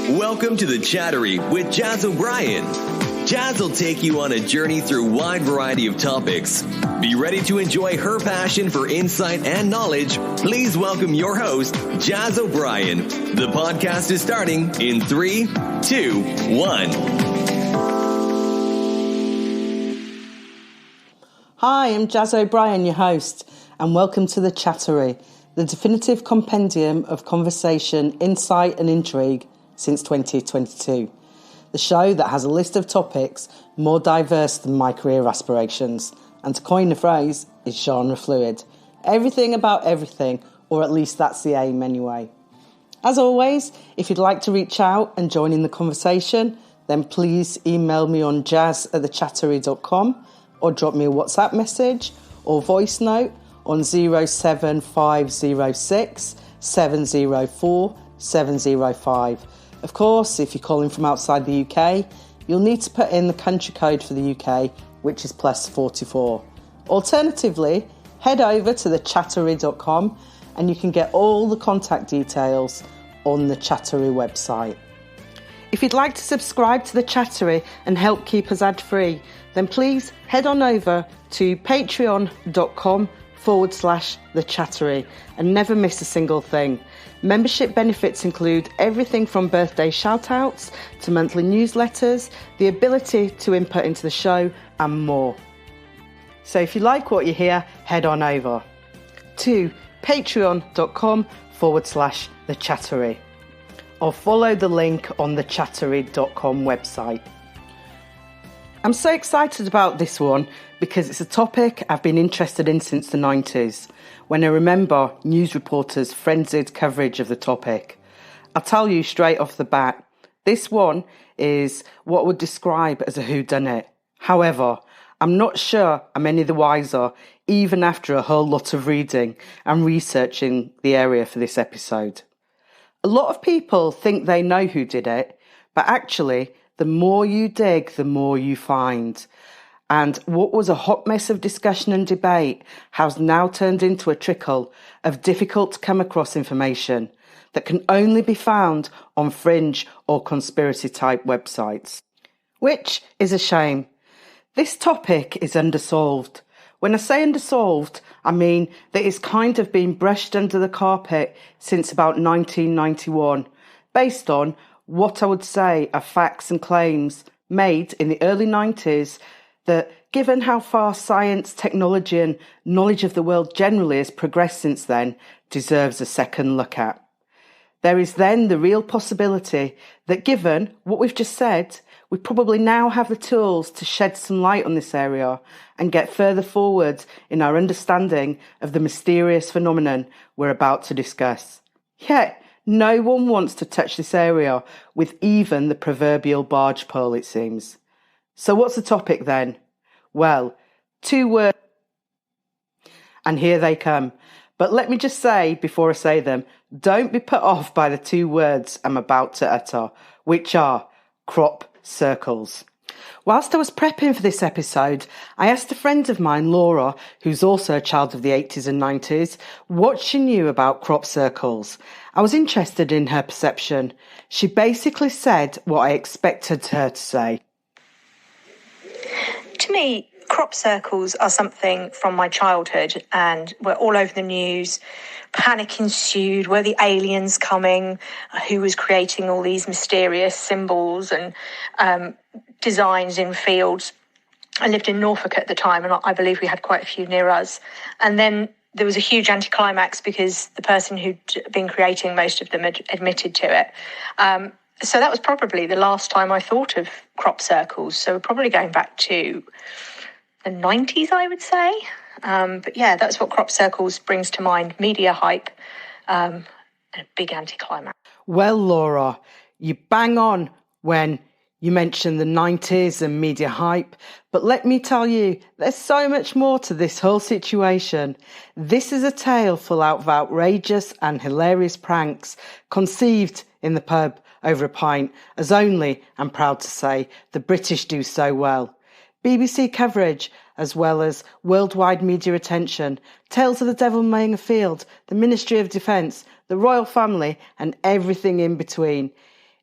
Welcome to The Chattery with Jazz O'Brien. Jazz will take you on a journey through a wide variety of topics. Be ready to enjoy her passion for insight and knowledge. Please welcome your host, Jazz O'Brien. The podcast is starting in 3, 2, 1. Hi, I'm Jazz O'Brien, your host, and welcome to The Chattery, the definitive compendium of conversation, insight and intrigue since 2022. The show that has a list of topics more diverse than my career aspirations, and to coin the phrase, is genre fluid. Everything about everything, or at least that's the aim anyway. As always, if you'd like to reach out and join in the conversation, then please email me on jazz@thechattery.com or drop me a WhatsApp message or voice note on 07506 704 705. Of course, if you're calling from outside the UK, you'll need to put in the country code for the UK, which is +44. Alternatively, head over to thechattery.com and you can get all the contact details on the Chattery website. If you'd like to subscribe to the Chattery and help keep us ad-free, then please head on over to patreon.com/The Chattery and never miss a single thing. Membership benefits include everything from birthday shout-outs to monthly newsletters, the ability to input into the show and more. So if you like what you hear, head on over to patreon.com/The Chattery or follow the link on the chattery.com website. I'm so excited about this one because it's a topic I've been interested in since the 90s, when I remember news reporters' frenzied coverage of the topic. I'll tell you straight off the bat, this one is what I would describe as a whodunit. However, I'm not sure I'm any the wiser, even after a whole lot of reading and researching the area for this episode. A lot of people think they know who did it, but actually, the more you dig, the more you find. And what was a hot mess of discussion and debate has now turned into a trickle of difficult to come across information that can only be found on fringe or conspiracy type websites. Which is a shame. This topic is undersolved. When I say undersolved, I mean that it's kind of been brushed under the carpet since about 1991, based on what I would say are facts and claims made in the early 90s that, given how far science, technology and knowledge of the world generally has progressed since then, deserves a second look at. There is then the real possibility that, given what we've just said, we probably now have the tools to shed some light on this area and get further forward in our understanding of the mysterious phenomenon we're about to discuss. Yet, no one wants to touch this area with even the proverbial barge pole, it seems. So what's the topic then? Well, 2 words, and here they come. But let me just say, before I say them, don't be put off by the 2 words I'm about to utter, which are crop circles. Whilst I was prepping for this episode, I asked a friend of mine, Laura, who's also a child of the 80s and 90s, what she knew about crop circles. I was interested in her perception. She basically said what I expected her to say. To me, crop circles are something from my childhood and were all over the news. Panic ensued. Were the aliens coming? Who was creating all these mysterious symbols and designs in fields? I lived in Norfolk at the time, and I believe we had quite a few near us. And then there was a huge anticlimax because the person who'd been creating most of them had admitted to it. So that was probably the last time I thought of crop circles. So we're probably going back to the 90s, I would say. But yeah, that's what crop circles brings to mind. Media hype and a big anticlimax. Well, Laura, you bang on when you mention the 90s and media hype, but let me tell you, there's so much more to this whole situation. This is a tale full of outrageous and hilarious pranks conceived in the pub over a pint, as only, I'm proud to say, the British do so well. BBC coverage, as well as worldwide media attention, tales of the devil maying a field, the Ministry of Defence, the royal family, and everything in between.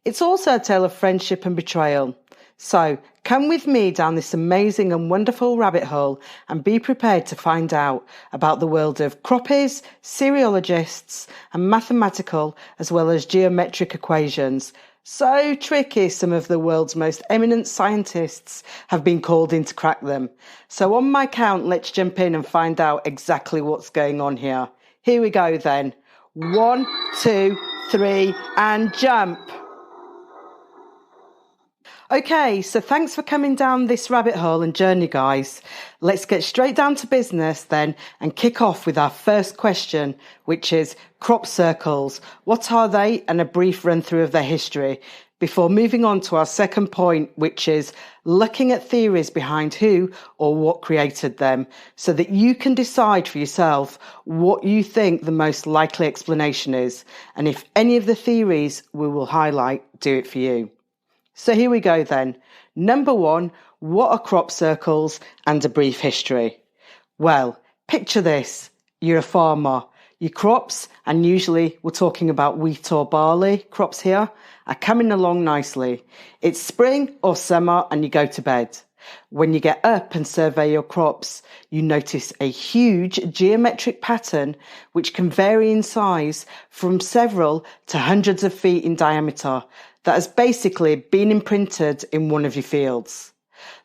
It's also a tale of friendship and betrayal. So come with me down this amazing and wonderful rabbit hole and be prepared to find out about the world of Croppies, Cerealologists and mathematical as well as geometric equations. So tricky, some of the world's most eminent scientists have been called in to crack them. So on my count, let's jump in and find out exactly what's going on here. Here we go then. 1, 2, 3 and jump. Okay, so thanks for coming down this rabbit hole and journey, guys. Let's get straight down to business then and kick off with our first question, which is crop circles. What are they? And a brief run through of their history before moving on to our second point, which is looking at theories behind who or what created them so that you can decide for yourself what you think the most likely explanation is. And if any of the theories we will highlight do it for you. So here we go then. Number 1, what are crop circles and a brief history? Well, picture this. You're a farmer. Your crops, and usually we're talking about wheat or barley crops here, are coming along nicely. It's spring or summer and you go to bed. When you get up and survey your crops, you notice a huge geometric pattern which can vary in size from several to hundreds of feet in diameter that has basically been imprinted in one of your fields.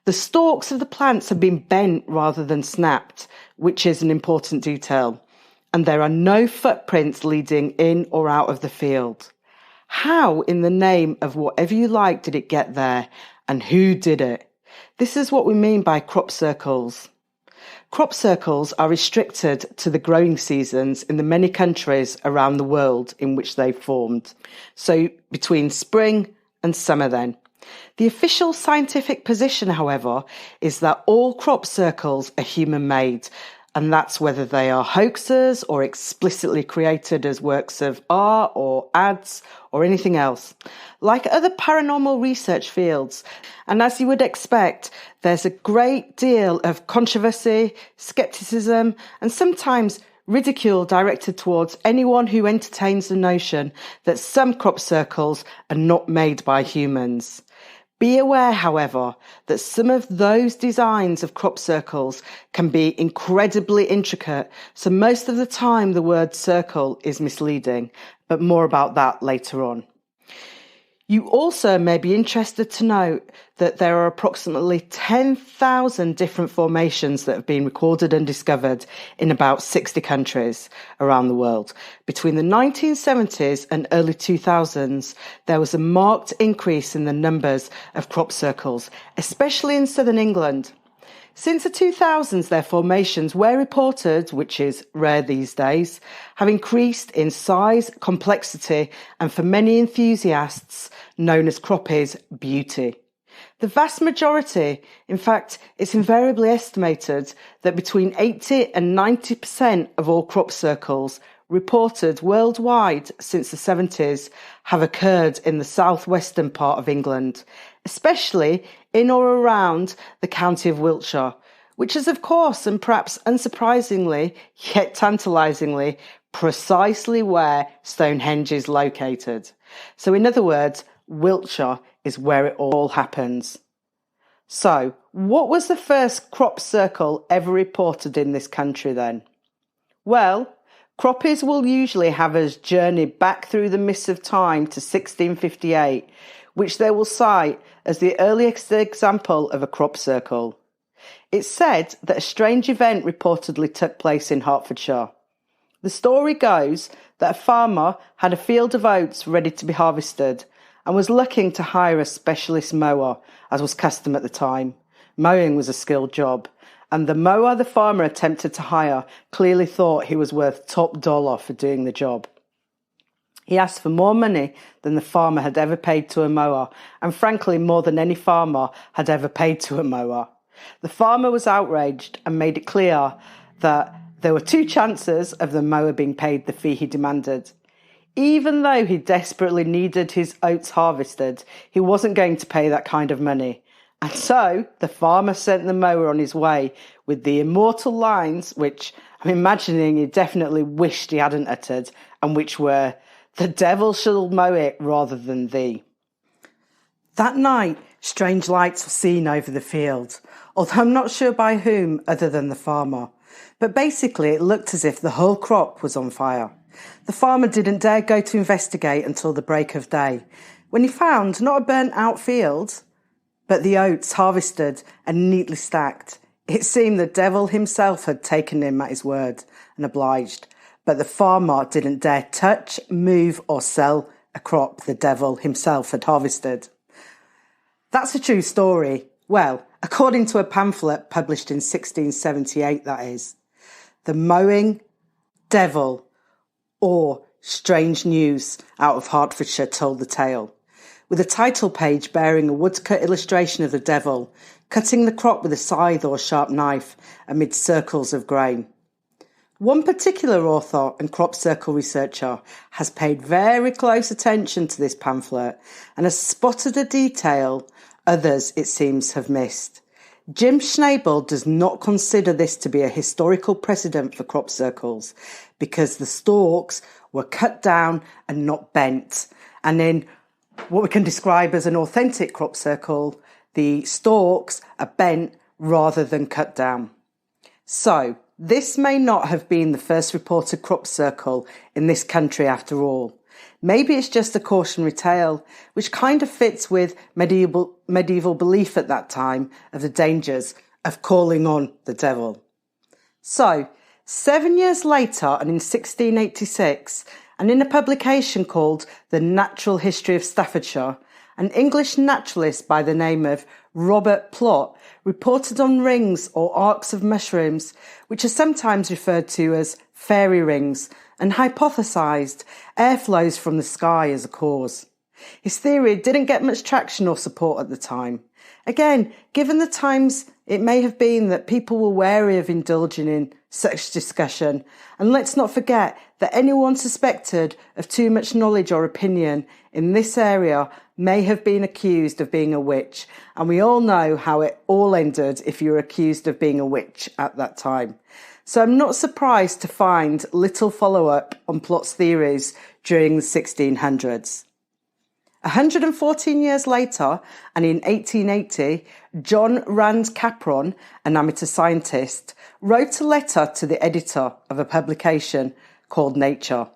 The stalks of the plants have been bent rather than snapped, which is an important detail, and there are no footprints leading in or out of the field. How in the name of whatever you like did it get there, and who did it? This is what we mean by crop circles. Crop circles are restricted to the growing seasons in the many countries around the world in which they formed. So between spring and summer then. The official scientific position, however, is that all crop circles are human-made, and that's whether they are hoaxes or explicitly created as works of art or ads or anything else. Like other paranormal research fields, and as you would expect, there's a great deal of controversy, skepticism, and sometimes ridicule directed towards anyone who entertains the notion that some crop circles are not made by humans. Be aware, however, that some of those designs of crop circles can be incredibly intricate, so most of the time the word circle is misleading, but more about that later on. You also may be interested to note that there are approximately 10,000 different formations that have been recorded and discovered in about 60 countries around the world. Between the 1970s and early 2000s, there was a marked increase in the numbers of crop circles, especially in southern England. Since the 2000s, their formations were reported, which is rare these days, have increased in size, complexity, and for many enthusiasts, known as Croppies, beauty. The vast majority, in fact, it's invariably estimated that between 80 and 90% of all crop circles reported worldwide since the 70s have occurred in the southwestern part of England, especially in or around the county of Wiltshire, which is of course, and perhaps unsurprisingly, yet tantalisingly, precisely where Stonehenge is located. So in other words, Wiltshire is where it all happens. So, what was the first crop circle ever reported in this country then? Well, Croppies will usually have us journey back through the mists of time to 1658, which they will cite as the earliest example of a crop circle. It's said that a strange event reportedly took place in Hertfordshire. The story goes that a farmer had a field of oats ready to be harvested and was looking to hire a specialist mower, as was custom at the time. Mowing was a skilled job, and the mower the farmer attempted to hire clearly thought he was worth top dollar for doing the job. He asked for more money than the farmer had ever paid to a mower, and frankly more than any farmer had ever paid to a mower. The farmer was outraged and made it clear that there were two chances of the mower being paid the fee he demanded. Even though he desperately needed his oats harvested, he wasn't going to pay that kind of money. And so the farmer sent the mower on his way with the immortal lines, which I'm imagining he definitely wished he hadn't uttered, and which were, "The devil shall mow it rather than thee." That night, strange lights were seen over the field, although I'm not sure by whom other than the farmer. But basically, it looked as if the whole crop was on fire. The farmer didn't dare go to investigate until the break of day, when he found not a burnt-out field, but the oats harvested and neatly stacked. It seemed the devil himself had taken him at his word and obliged, but the farmer didn't dare touch, move or sell a crop the devil himself had harvested. That's a true story. Well, according to a pamphlet published in 1678, that is. The Mowing, Devil, or Strange News out of Hertfordshire told the tale, with a title page bearing a woodcut illustration of the devil cutting the crop with a scythe or sharp knife amid circles of grain. One particular author and crop circle researcher has paid very close attention to this pamphlet and has spotted a detail others, it seems, have missed. Jim Schnabel does not consider this to be a historical precedent for crop circles because the stalks were cut down and not bent. And in what we can describe as an authentic crop circle, the stalks are bent rather than cut down. So, this may not have been the first reported crop circle in this country after all. Maybe it's just a cautionary tale, which kind of fits with medieval belief at that time of the dangers of calling on the devil. So, 7 years later, and in 1686, and in a publication called The Natural History of Staffordshire, an English naturalist by the name of Robert Plot reported on rings or arcs of mushrooms, which are sometimes referred to as fairy rings, and hypothesised airflows from the sky as a cause. His theory didn't get much traction or support at the time. Again, given the times, it may have been that people were wary of indulging in such discussion, and let's not forget that anyone suspected of too much knowledge or opinion in this area may have been accused of being a witch, and we all know how it all ended if you were accused of being a witch at that time. So I'm not surprised to find little follow-up on Plot's theories during the 1600s. 114 years later, and in 1880, John Rand Capron, an amateur scientist, wrote a letter to the editor of a publication called Nature,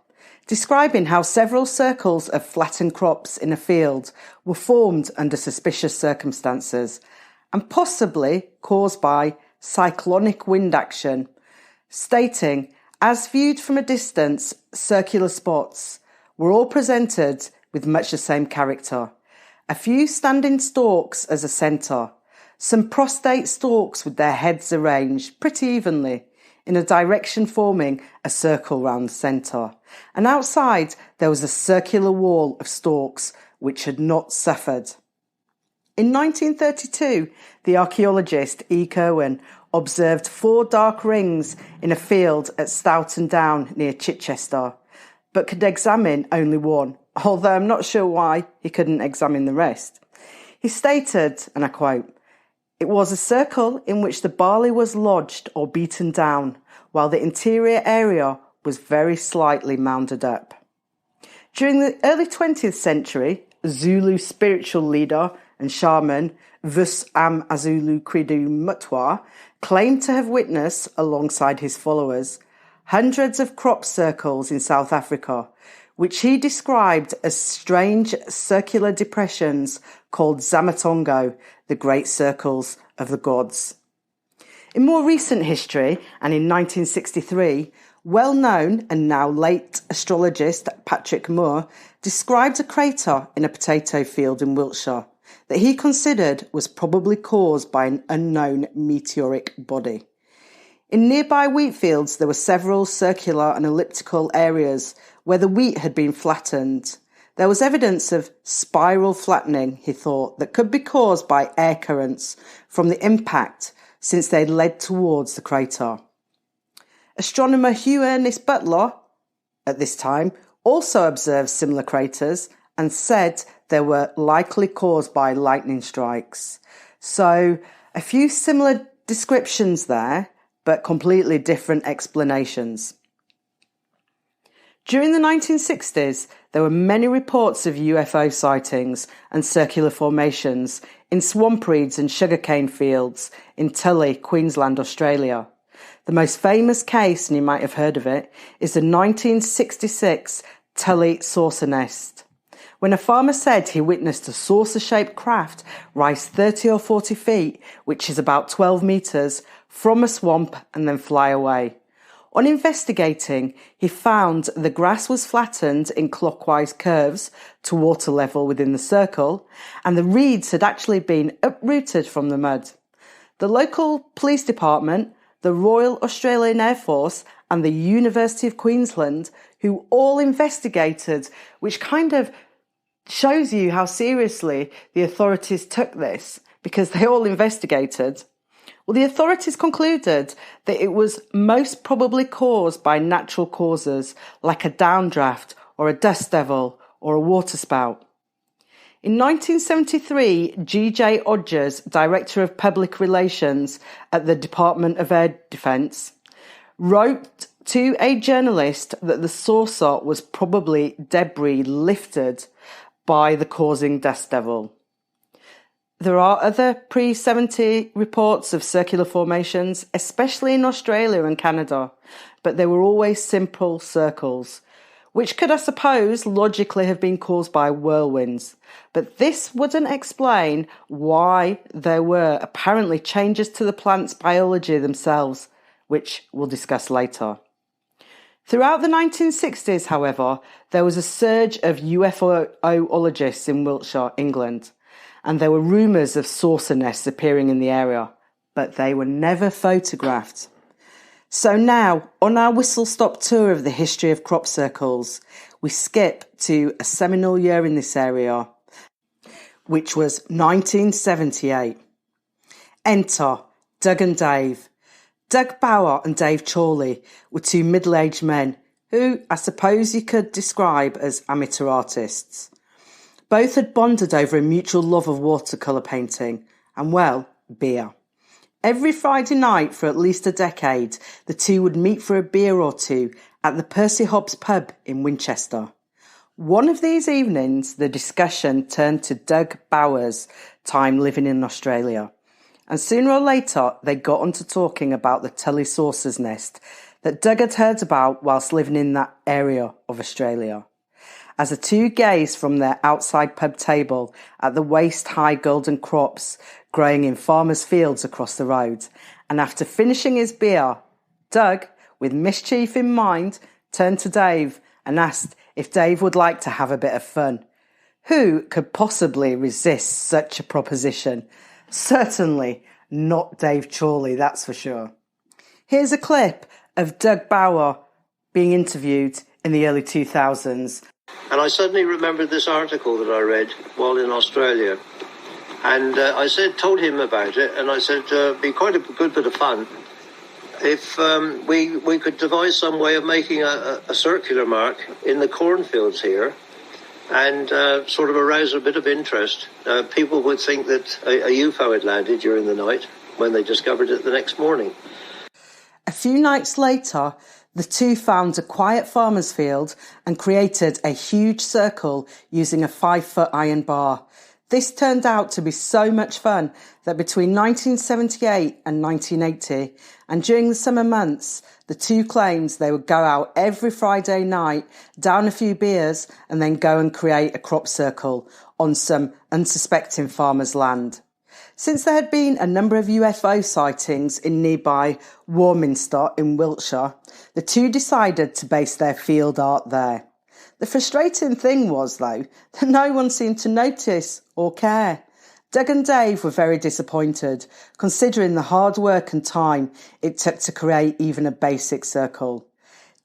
describing how several circles of flattened crops in a field were formed under suspicious circumstances, and possibly caused by cyclonic wind action, stating, as viewed from a distance, circular spots were all presented with much the same character. A few standing stalks as a centre, some prostrate stalks with their heads arranged pretty evenly in a direction forming a circle round the centre, and outside there was a circular wall of stalks which had not suffered. In 1932, the archaeologist E. Kirwan observed 4 dark rings in a field at Stoughton Down near Chichester, but could examine only one, although I'm not sure why he couldn't examine the rest. He stated, and I quote, "It was a circle in which the barley was lodged or beaten down, while the interior area was very slightly mounded up." During the early 20th century, Zulu spiritual leader and shaman Vus Am Azulu Kridu Mutwa claimed to have witnessed, alongside his followers, hundreds of crop circles in South Africa, which he described as strange circular depressions called Zamatongo, the great circles of the gods. In more recent history, and in 1963, well-known and now late astrologist Patrick Moore described a crater in a potato field in Wiltshire that he considered was probably caused by an unknown meteoric body. In nearby wheat fields, there were several circular and elliptical areas where the wheat had been flattened. There was evidence of spiral flattening, he thought, that could be caused by air currents from the impact since they led towards the crater. Astronomer Hugh Ernest Butler, at this time, also observed similar craters and said they were likely caused by lightning strikes. So, a few similar descriptions there, but completely different explanations. During the 1960s, there were many reports of UFO sightings and circular formations in swamp reeds and sugarcane fields in Tully, Queensland, Australia. The most famous case, and you might have heard of it, is the 1966 Tully saucer nest, when a farmer said he witnessed a saucer-shaped craft rise 30 or 40 feet, which is about 12 metres, from a swamp and then fly away. On investigating, he found the grass was flattened in clockwise curves to water level within the circle, and the reeds had actually been uprooted from the mud. The local police department, the Royal Australian Air Force, and the University of Queensland, who all investigated, which kind of shows you how seriously the authorities took this, because they all investigated. Well, the authorities concluded that it was most probably caused by natural causes like a downdraft or a dust devil or a waterspout. In 1973, G.J. Odgers, Director of Public Relations at the Department of Air Defence, wrote to a journalist that the saucer was probably debris lifted by the causing dust devil. There are other pre-70 reports of circular formations, especially in Australia and Canada, but they were always simple circles, which could, I suppose, logically have been caused by whirlwinds. But this wouldn't explain why there were apparently changes to the plant's biology themselves, which we'll discuss later. Throughout the 1960s, however, there was a surge of UFOologists in Wiltshire, England, and there were rumours of saucer nests appearing in the area, but they were never photographed. So now, on our whistle-stop tour of the history of crop circles, we skip to a seminal year in this area, which was 1978. Enter Doug and Dave. Doug Bower and Dave Chorley were two middle-aged men who I suppose you could describe as amateur artists. Both had bonded over a mutual love of watercolour painting and, well, beer. Every Friday night for at least a decade, the two would meet for a beer or two at the Percy Hobbs pub in Winchester. One of these evenings, the discussion turned to Doug Bower's time living in Australia. And sooner or later, they got onto talking about the Tully saucer's nest that Doug had heard about whilst living in that area of Australia. As the two gazed from their outside pub table at the waist-high golden crops growing in farmers' fields across the road, and after finishing his beer, Doug, with mischief in mind, turned to Dave and asked if Dave would like to have a bit of fun. Who could possibly resist such a proposition? Certainly not Dave Chorley, that's for sure. Here's a clip of Doug Bower being interviewed in the early 2000s. And I suddenly remembered this article that I read while in Australia. And I told him about it, and I said, it'd be quite a good bit of fun if we could devise some way of making a circular mark in the cornfields here and sort of arouse a bit of interest. People would think that a UFO had landed during the night when they discovered it the next morning. A few nights later, the two found a quiet farmer's field and created a huge circle using a 5-foot iron bar. This turned out to be so much fun that between 1978 and 1980, and during the summer months, the two claimed they would go out every Friday night, down a few beers, and then go and create a crop circle on some unsuspecting farmer's land. Since there had been a number of UFO sightings in nearby Warminster in Wiltshire, the two decided to base their field art there. The frustrating thing was, though, that no one seemed to notice or care. Doug and Dave were very disappointed, considering the hard work and time it took to create even a basic circle.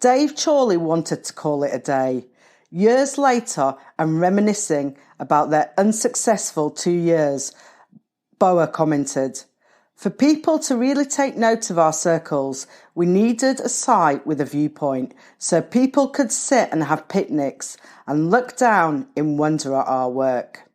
Dave Chorley wanted to call it a day. Years later, and reminiscing about their unsuccessful 2 years, Bower commented, "For people to really take note of our circles, we needed a site with a viewpoint so people could sit and have picnics and look down in wonder at our work."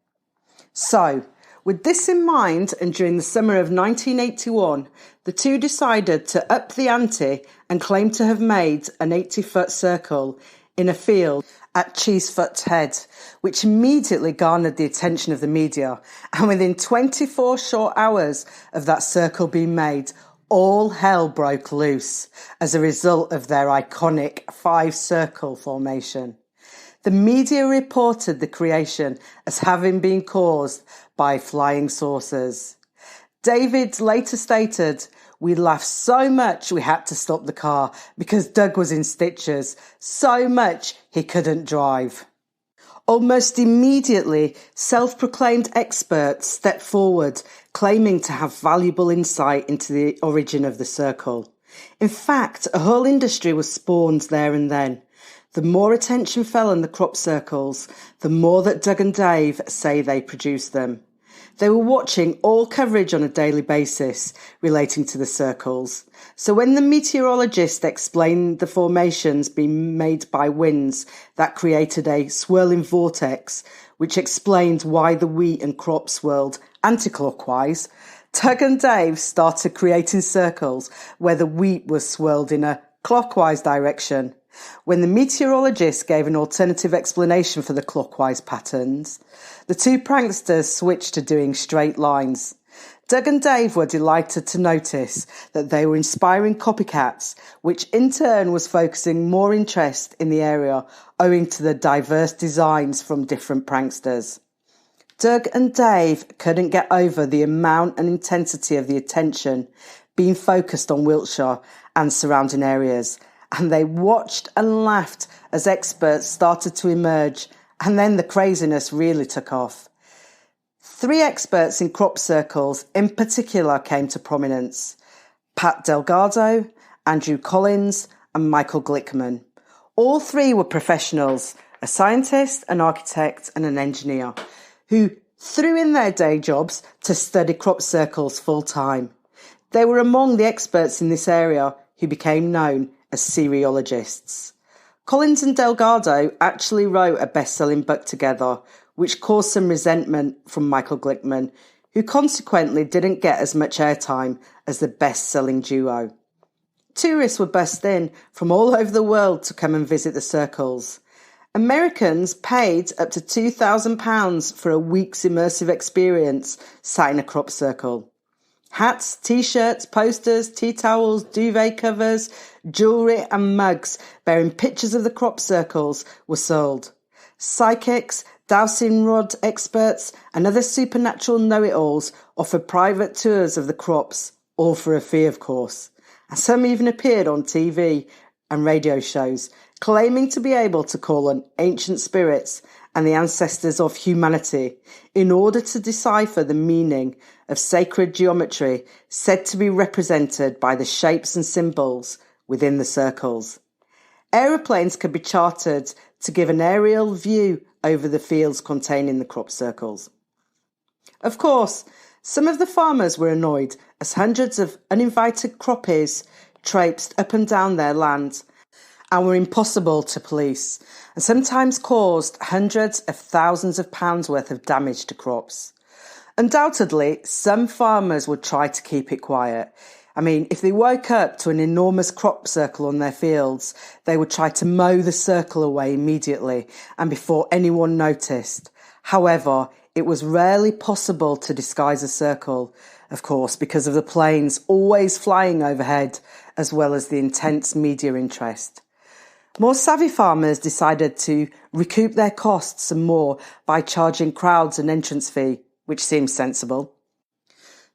So, with this in mind, and during the summer of 1981, the two decided to up the ante and claim to have made an 80-foot circle in a field at Cheesefoot Head, which immediately garnered the attention of the media. And within 24 short hours of that circle being made, all hell broke loose as a result of their iconic 5-circle formation. The media reported the creation as having been caused by flying saucers. David later stated, "We laughed so much we had to stop the car because Doug was in stitches, so much he couldn't drive." Almost immediately, self-proclaimed experts stepped forward, claiming to have valuable insight into the origin of the circle. In fact, a whole industry was spawned there and then. The more attention fell on the crop circles, the more that Doug and Dave say they produced them. They were watching all coverage on a daily basis relating to the circles. So when the meteorologist explained the formations being made by winds that created a swirling vortex, which explained why the wheat and crops swirled anti-clockwise, Doug and Dave started creating circles where the wheat was swirled in a clockwise direction. When the meteorologist gave an alternative explanation for the clockwise patterns, the two pranksters switched to doing straight lines. Doug and Dave were delighted to notice that they were inspiring copycats, which in turn was focusing more interest in the area owing to the diverse designs from different pranksters. Doug and Dave couldn't get over the amount and intensity of the attention being focused on Wiltshire and surrounding areas, and they watched and laughed as experts started to emerge, and then the craziness really took off. 3 experts in crop circles in particular came to prominence: Pat Delgado, Andrew Collins and Michael Glickman. All 3 were professionals, a scientist, an architect and an engineer, who threw in their day jobs to study crop circles full time. They were among the experts in this area who became known as Cerealologists. Collins and Delgado actually wrote a best-selling book together, which caused some resentment from Michael Glickman, who consequently didn't get as much airtime as the best-selling duo. Tourists were bussed in from all over the world to come and visit the circles. Americans paid up to £2,000 for a week's immersive experience sat in a crop circle. Hats, t-shirts, posters, tea towels, duvet covers, jewellery and mugs bearing pictures of the crop circles were sold. Psychics, dowsing rod experts and other supernatural know-it-alls offered private tours of the crops, all for a fee of course. And some even appeared on TV and radio shows, claiming to be able to call on ancient spirits and the ancestors of humanity in order to decipher the meaning of sacred geometry said to be represented by the shapes and symbols within the circles. Aeroplanes could be chartered to give an aerial view over the fields containing the crop circles. Of course, some of the farmers were annoyed as hundreds of uninvited croppies traipsed up and down their land and were impossible to police, and sometimes caused hundreds of thousands of pounds worth of damage to crops. Undoubtedly, some farmers would try to keep it quiet. I mean, if they woke up to an enormous crop circle on their fields, they would try to mow the circle away immediately and before anyone noticed. However, it was rarely possible to disguise a circle, of course, because of the planes always flying overhead, as well as the intense media interest. More savvy farmers decided to recoup their costs and more by charging crowds an entrance fee, which seems sensible.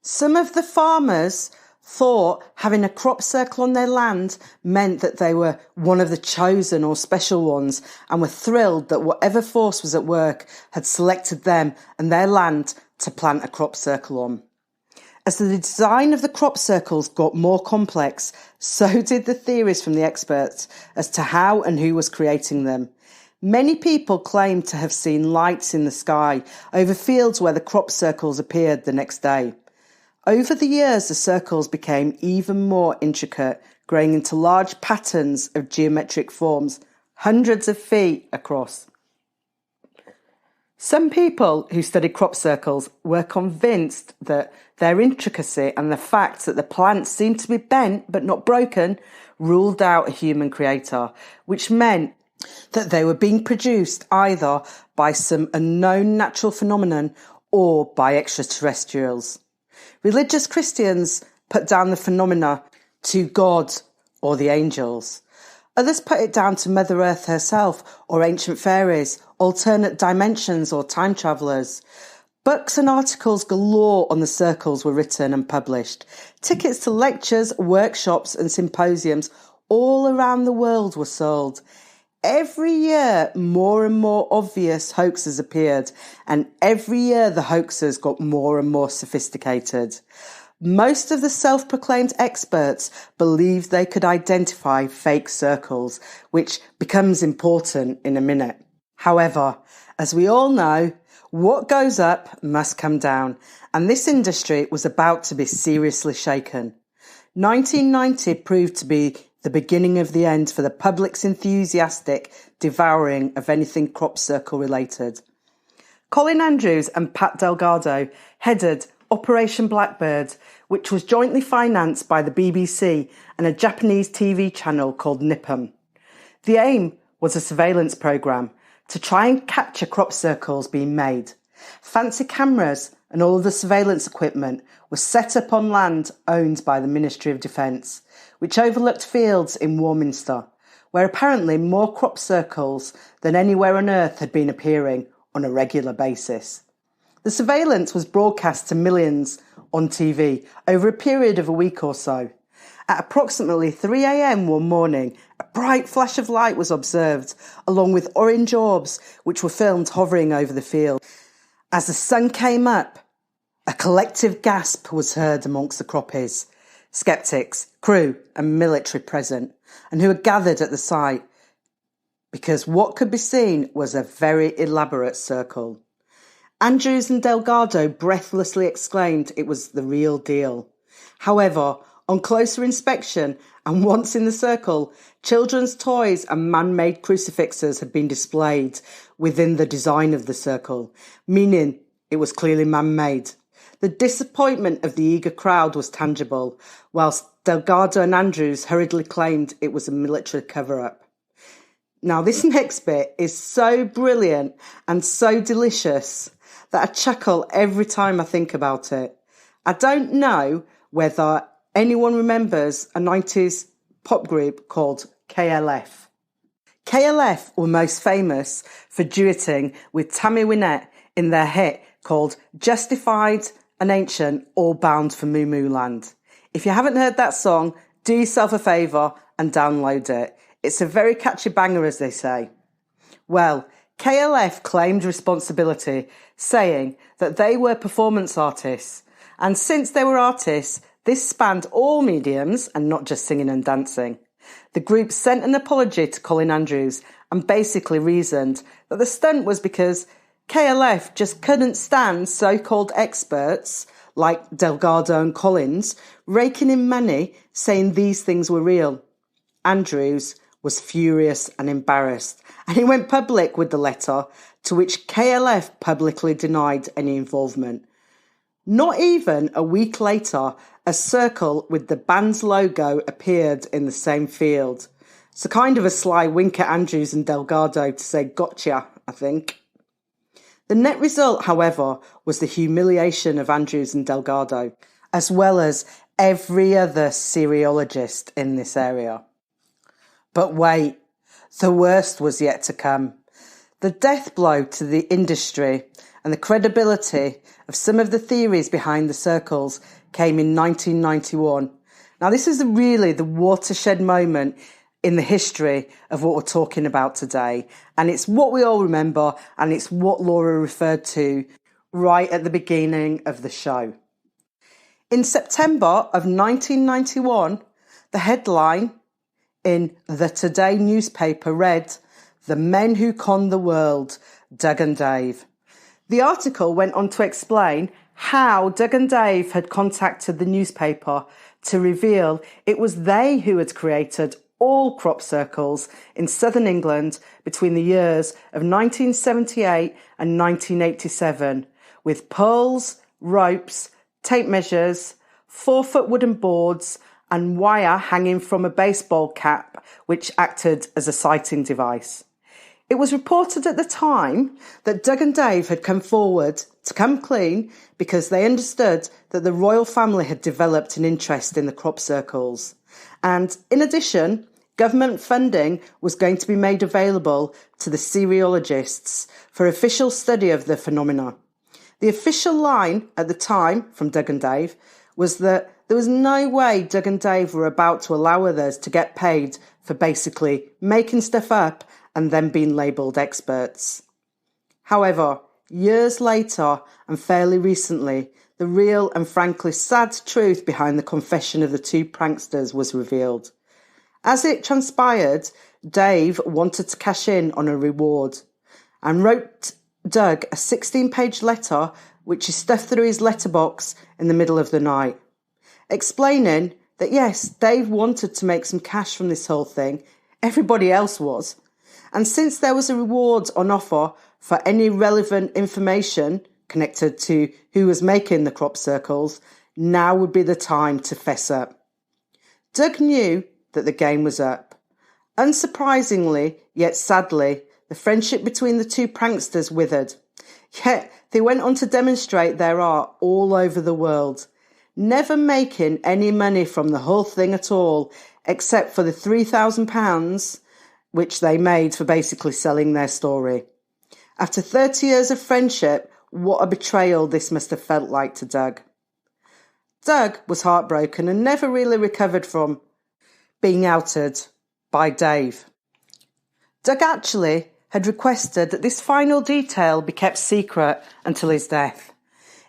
Some of the farmers thought having a crop circle on their land meant that they were one of the chosen or special ones, and were thrilled that whatever force was at work had selected them and their land to plant a crop circle on. As the design of the crop circles got more complex, so did the theories from the experts as to how and who was creating them. Many people claimed to have seen lights in the sky over fields where the crop circles appeared the next day. Over the years, the circles became even more intricate, growing into large patterns of geometric forms, hundreds of feet across. Some people who studied crop circles were convinced that their intricacy and the fact that the plants seemed to be bent but not broken ruled out a human creator, which meant that they were being produced either by some unknown natural phenomenon or by extraterrestrials. Religious Christians put down the phenomena to God or the angels. Others put it down to Mother Earth herself or ancient fairies, alternate dimensions or time travellers. Books and articles galore on the circles were written and published. Tickets to lectures, workshops and symposiums all around the world were sold. Every year, more and more obvious hoaxes appeared, and every year the hoaxers got more and more sophisticated. Most of the self-proclaimed experts believed they could identify fake circles, which becomes important in a minute. However, as we all know, what goes up must come down, and this industry was about to be seriously shaken. 1990 proved to be the beginning of the end for the public's enthusiastic devouring of anything crop circle related. Colin Andrews and Pat Delgado headed Operation Blackbird, which was jointly financed by the BBC and a Japanese TV channel called Nippon. The aim was a surveillance programme to try and capture crop circles being made. Fancy cameras and all of the surveillance equipment was set up on land owned by the Ministry of Defence, which overlooked fields in Warminster, where apparently more crop circles than anywhere on Earth had been appearing on a regular basis. The surveillance was broadcast to millions on TV over a period of a week or so. At approximately 3 a.m. one morning, a bright flash of light was observed, along with orange orbs which were filmed hovering over the field. As the sun came up, a collective gasp was heard amongst the Croppies, sceptics, crew and military present, and who had gathered at the site, because what could be seen was a very elaborate circle. Andrews and Delgado breathlessly exclaimed it was the real deal. However, on closer inspection, and once in the circle, children's toys and man-made crucifixes had been displayed within the design of the circle, meaning it was clearly man-made. The disappointment of the eager crowd was tangible, whilst Delgado and Andrews hurriedly claimed it was a military cover-up. Now, this next bit is so brilliant and so delicious that I chuckle every time I think about it. I don't know whether anyone remembers a 90s pop group called KLF. KLF were most famous for duetting with Tammy Wynette in their hit called Justified and Ancient, All Bound for Moo Moo Land. If you haven't heard that song, do yourself a favour and download it. It's a very catchy banger, as they say. Well, KLF claimed responsibility, saying that they were performance artists. And since they were artists, this spanned all mediums and not just singing and dancing. The group sent an apology to Colin Andrews and basically reasoned that the stunt was because KLF just couldn't stand so-called experts like Delgado and Collins raking in money saying these things were real. Andrews was furious and embarrassed, and he went public with the letter, to which KLF publicly denied any involvement. Not even a week later, a circle with the band's logo appeared in the same field. So kind of a sly wink at Andrews and Delgado to say, gotcha, I think. The net result, however, was the humiliation of Andrews and Delgado, as well as every other cerealologist in this area. But wait, the worst was yet to come. The death blow to the industry and the credibility of some of the theories behind the circles came in 1991. Now, this is really the watershed moment in the history of what we're talking about today. And it's what we all remember, and it's what Laura referred to right at the beginning of the show. In September of 1991, the headline in the Today newspaper read, "The Men Who Conned the World, Doug and Dave." The article went on to explain how Doug and Dave had contacted the newspaper to reveal it was they who had created all crop circles in southern England between the years of 1978 and 1987, with poles, ropes, tape measures, 4-foot wooden boards and wire hanging from a baseball cap which acted as a sighting device. It was reported at the time that Doug and Dave had come forward to come clean because they understood that the royal family had developed an interest in the crop circles. And in addition, government funding was going to be made available to the Cerealologists for official study of the phenomena. The official line at the time from Doug and Dave was that there was no way Doug and Dave were about to allow others to get paid for basically making stuff up and then being labelled experts. However, years later and fairly recently, the real and frankly sad truth behind the confession of the two pranksters was revealed. As it transpired, Dave wanted to cash in on a reward and wrote Doug a 16-page letter which he stuffed through his letterbox in the middle of the night, explaining that yes, Dave wanted to make some cash from this whole thing, everybody else was, and since there was a reward on offer for any relevant information connected to who was making the crop circles, now would be the time to fess up. Doug knew that the game was up. Unsurprisingly, yet sadly, the friendship between the two pranksters withered. Yet they went on to demonstrate their art all over the world, never making any money from the whole thing at all, except for the £3,000 which they made for basically selling their story. After 30 years of friendship, what a betrayal this must have felt like to Doug. Doug was heartbroken and never really recovered from being outed by Dave. Doug actually had requested that this final detail be kept secret until his death.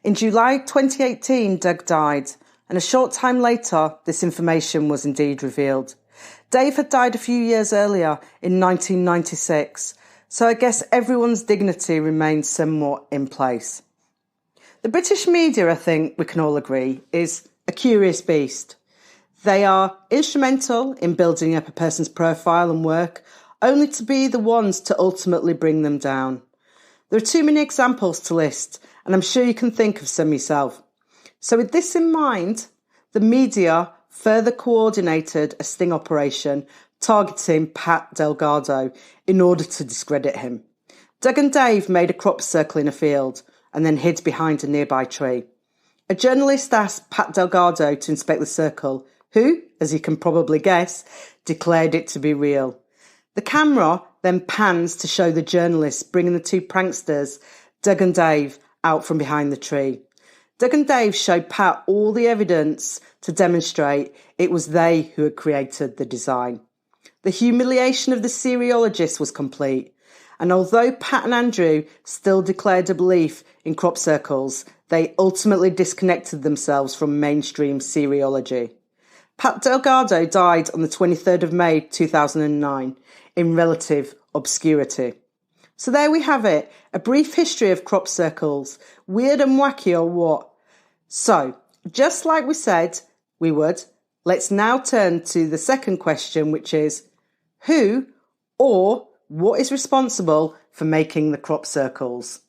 In July 2018, Doug died, and a short time later, this information was indeed revealed. Dave had died a few years earlier in 1996, so I guess everyone's dignity remains somewhat in place. The British media, I think we can all agree, is a curious beast. They are instrumental in building up a person's profile and work, only to be the ones to ultimately bring them down. There are too many examples to list, and I'm sure you can think of some yourself. So with this in mind, the media further coordinated a sting operation targeting Pat Delgado in order to discredit him. Doug and Dave made a crop circle in a field and then hid behind a nearby tree. A journalist asked Pat Delgado to inspect the circle, who, as you can probably guess, declared it to be real. The camera then pans to show the journalist bringing the two pranksters, Doug and Dave, out from behind the tree. Doug and Dave showed Pat all the evidence to demonstrate it was they who had created the design. The humiliation of the Cerealologists was complete, and although Pat and Andrew still declared a belief in crop circles, they ultimately disconnected themselves from mainstream cerealogy. Pat Delgado died on the 23rd of May 2009 in relative obscurity. So there we have it, a brief history of crop circles. Weird and wacky or what? So, just like we said we would, let's now turn to the second question, which is who or what is responsible for making the crop circles?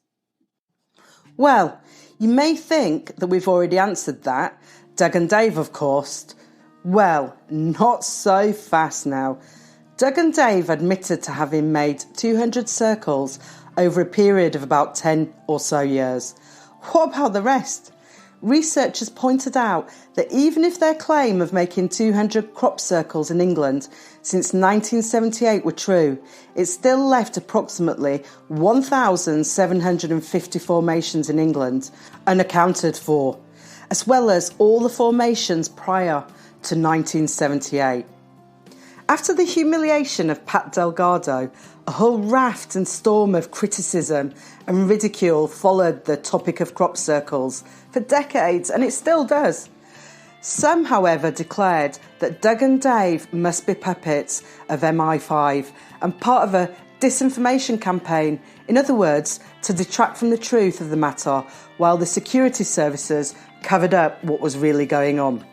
Well, you may think that we've already answered that. Doug and Dave, of course. Well, not so fast now. Doug and Dave admitted to having made 200 circles over a period of about 10 or so years. What about the rest? Researchers pointed out that even if their claim of making 200 crop circles in England since 1978 were true, it still left approximately 1,750 formations in England unaccounted for, as well as all the formations prior to 1978. After the humiliation of Pat Delgado, a whole raft and storm of criticism and ridicule followed the topic of crop circles for decades, and it still does. Some, however, declared that Doug and Dave must be puppets of MI5 and part of a disinformation campaign, in other words, to detract from the truth of the matter while the security services covered up what was really going on.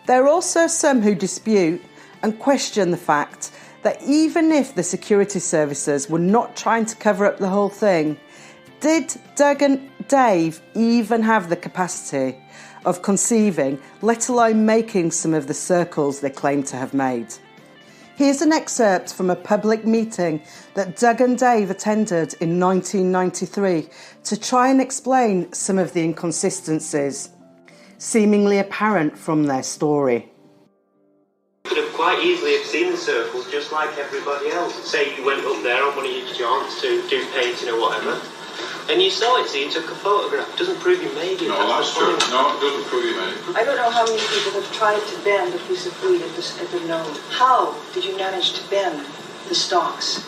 There are also some who dispute and question the fact that even if the security services were not trying to cover up the whole thing, did Doug and Dave even have the capacity of conceiving, let alone making some of the circles they claim to have made? Here's an excerpt from a public meeting that Doug and Dave attended in 1993 to try and explain some of the inconsistencies seemingly apparent from their story. You could have quite easily have seen the circles just like everybody else. Say you went up there on one of your jaunts to do painting or whatever, and you saw it, so you took a photograph. Doesn't prove you made it. No, that's true. No, it doesn't prove you made it. I don't know how many people have tried to bend a piece of wood at the node. How did you manage to bend the stalks?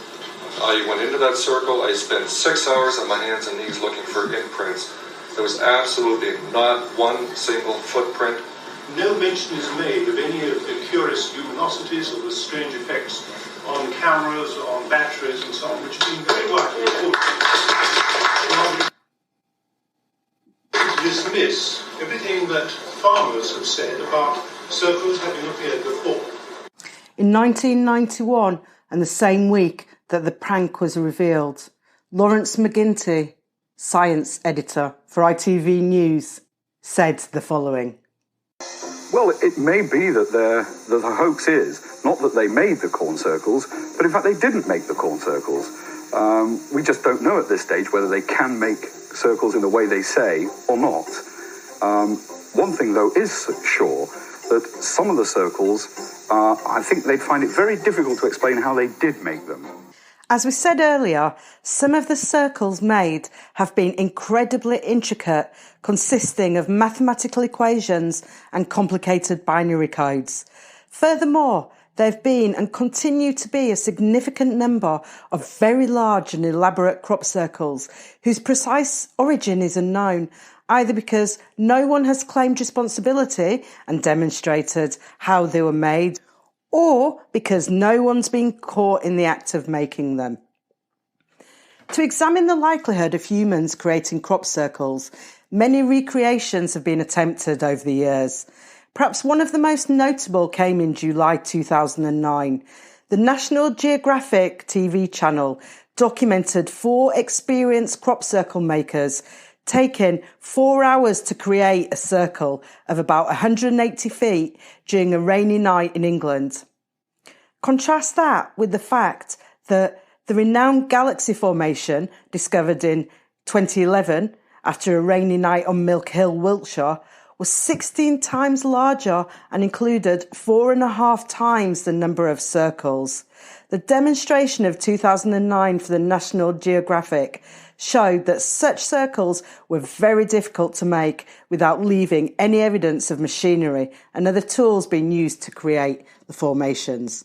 I went into that circle. I spent 6 hours on my hands and knees looking for imprints. There was absolutely not one single footprint. No mention is made of any of the curious luminosities or the strange effects on cameras, on batteries and so on, which have been very widely reported. To dismiss everything that farmers have said about circles having appeared before. In 1991, and the same week that the prank was revealed, Lawrence McGinty, science editor for ITV News, said the following. Well, it may be that the hoax is not that they made the corn circles, but in fact they didn't make the corn circles. We just don't know at this stage whether they can make circles in the way they say or not. One thing, though, is sure, that some of the circles, I think they'd find it very difficult to explain how they did make them. As we said earlier, some of the circles made have been incredibly intricate, consisting of mathematical equations and complicated binary codes. Furthermore, there have been and continue to be a significant number of very large and elaborate crop circles whose precise origin is unknown, either because no one has claimed responsibility and demonstrated how they were made, or because no one's been caught in the act of making them. To examine the likelihood of humans creating crop circles, many recreations have been attempted over the years. Perhaps one of the most notable came in July 2009. The National Geographic TV channel documented 4 experienced crop circle makers taking 4 hours to create a circle of about 180 feet during a rainy night in England. Contrast that with the fact that the renowned galaxy formation discovered in 2011 after a rainy night on Milk Hill, Wiltshire, was 16 times larger and included 4.5 times the number of circles. The demonstration of 2009 for the National Geographic showed that such circles were very difficult to make without leaving any evidence of machinery and other tools being used to create the formations.